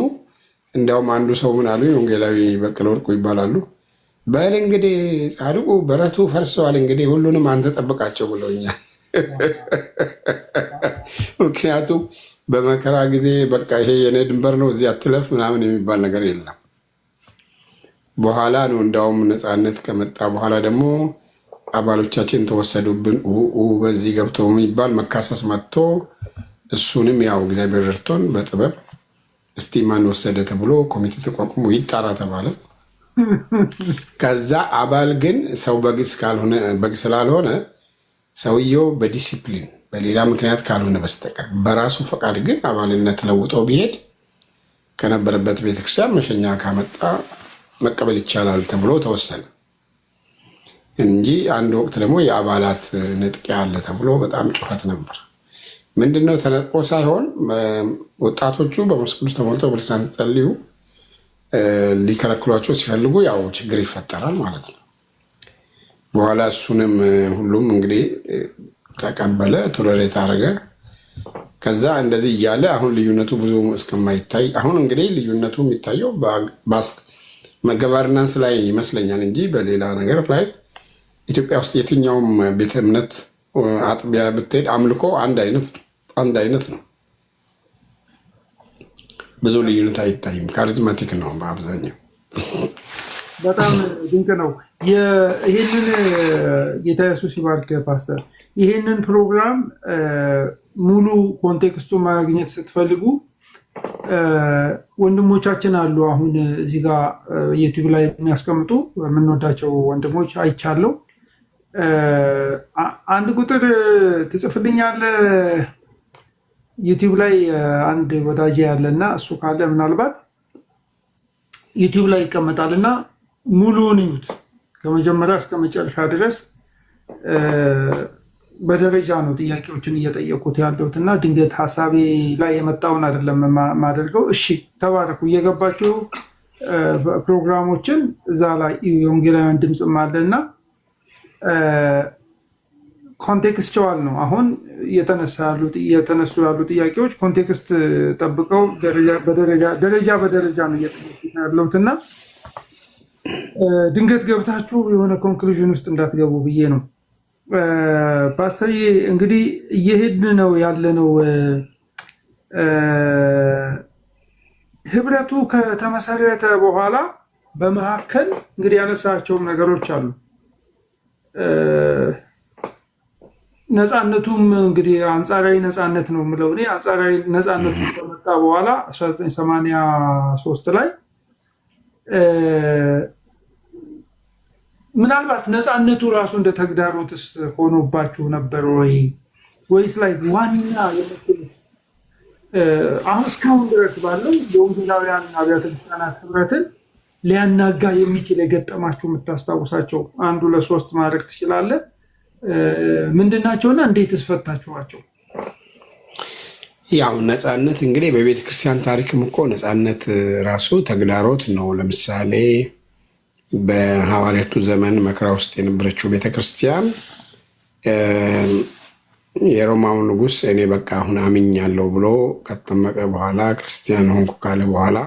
እንዲያውም አንዱ ሰው ምን አሉ፣ ወንጌላዊ በቀለ ወርቁ ይባላሉ። በል እንግዲህ ጻድቁ በረቱ ፈርሰዋል፣ እንግዲህ ሁሉንም አንተ ጠብቃቸው ብለውኛል። ምክንያቱም በመከራ ጊዜ በቃ ይሄ የኔ ድንበር ነው እዚህ አትለፍ ምናምን የሚባል ነገር የለም። በኋላ ነው እንዳውም ነፃነት ከመጣ በኋላ ደግሞ አባሎቻችን ተወሰዱብን በዚህ ገብተው የሚባል መካሰስ መጥቶ እሱንም ያው እግዚአብሔር ረድቶን በጥበብ እስቲ ማን ወሰደ ተብሎ ኮሚቴ ተቋቁሞ ይጣራ ተባለ። ከዛ አባል ግን ሰው በግ ስላልሆነ ሰውየው በዲሲፕሊን በሌላ ምክንያት ካልሆነ በስተቀር በራሱ ፈቃድ ግን አባልነት ለውጠው ቢሄድ ከነበረበት ቤተክርስቲያን መሸኛ ካመጣ መቀበል ይቻላል ተብሎ ተወሰነ እንጂ አንድ ወቅት ደግሞ የአባላት ንጥቂያ አለ ተብሎ በጣም ጩኸት ነበር። ምንድነው ተነጥቆ ሳይሆን ወጣቶቹ በመንፈስ ቅዱስ ተሞልተው በልሳን ሲጸልዩ ሊከለክሏቸው ሲፈልጉ ያው ችግር ይፈጠራል ማለት ነው። በኋላ እሱንም ሁሉም እንግዲህ ተቀበለ፣ ቶለሬት አደረገ። ከዛ እንደዚህ እያለ አሁን ልዩነቱ ብዙ እስከማይታይ አሁን እንግዲህ ልዩነቱ የሚታየው ገቨርናንስ ላይ ይመስለኛል እንጂ በሌላ ነገር ላይ ኢትዮጵያ ውስጥ የትኛውም ቤተ እምነት አጥቢያ ብትሄድ አምልኮ አንድ አይነት ነው። ብዙ ልዩነት አይታይም። ካሪዝማቲክ ነው በአብዛኛው። በጣም ድንቅ ነው። ይህንን ጌታ ኢየሱስ ይባርክ ፓስተር። ይህንን ፕሮግራም ሙሉ ኮንቴክስቱ ማግኘት ስትፈልጉ ወንድሞቻችን አሉ። አሁን እዚህ ጋር ዩቲዩብ ላይ የሚያስቀምጡ የምንወዳቸው ወንድሞች አይቻለው። አንድ ቁጥር ትጽፍልኛለህ ዩቲዩብ ላይ አንድ ወዳጅ ያለና እሱ ካለ ምናልባት ዩቲዩብ ላይ ይቀመጣልና ሙሉውን ይዩት ከመጀመሪያ እስከ መጨረሻ ድረስ። በደረጃ ነው ጥያቄዎችን እየጠየቁት ያለሁት እና ድንገት ሀሳቤ ላይ የመጣውን አይደለም የማደርገው። እሺ ተባረኩ። እየገባችሁ ፕሮግራሞችን እዛ ላይ የወንጌላውያን ድምፅም አለና ኮንቴክስቹዋል ነው። አሁን የተነሱ ያሉ ጥያቄዎች ኮንቴክስት ጠብቀው ደረጃ በደረጃ ነው እየጠየቁት ያለሁትና ድንገት ገብታችሁ የሆነ ኮንክሉዥን ውስጥ እንዳትገቡ ብዬ ነው። ፓስተር እንግዲህ እየሄድን ነው ያለነው። ህብረቱ ከተመሰረተ በኋላ በመካከል እንግዲህ ያነሳቸውም ነገሮች አሉ። ነፃነቱም እንግዲህ አንጻራዊ ነፃነት ነው የምለው እኔ። አንጻራዊ ነፃነቱ ከመጣ በኋላ 1983 ላይ ምናልባት ነፃነቱ ራሱ እንደ ተግዳሮትስ ሆኖባችሁ ነበር ወይስ ላይ ዋና የምትሉት አሁን እስካሁን ድረስ ባለው የወንጌላውያን አብያተ ክርስቲያናት ህብረትን ሊያናጋ የሚችል የገጠማችሁ የምታስታውሳቸው አንዱ ለሶስት ማድረግ ትችላለህ? ምንድናቸውና እንዴትስ ፈታችኋቸው? ያው ነፃነት እንግዲህ በቤተ ክርስቲያን ታሪክም እኮ ነፃነት ራሱ ተግዳሮት ነው። ለምሳሌ በሐዋርያቱ ዘመን መከራ ውስጥ የነበረችው ቤተክርስቲያን የሮማው ንጉሥ እኔ በቃ አሁን አምኛለሁ ብሎ ከተጠመቀ በኋላ ክርስቲያን ሆንኩ ካለ በኋላ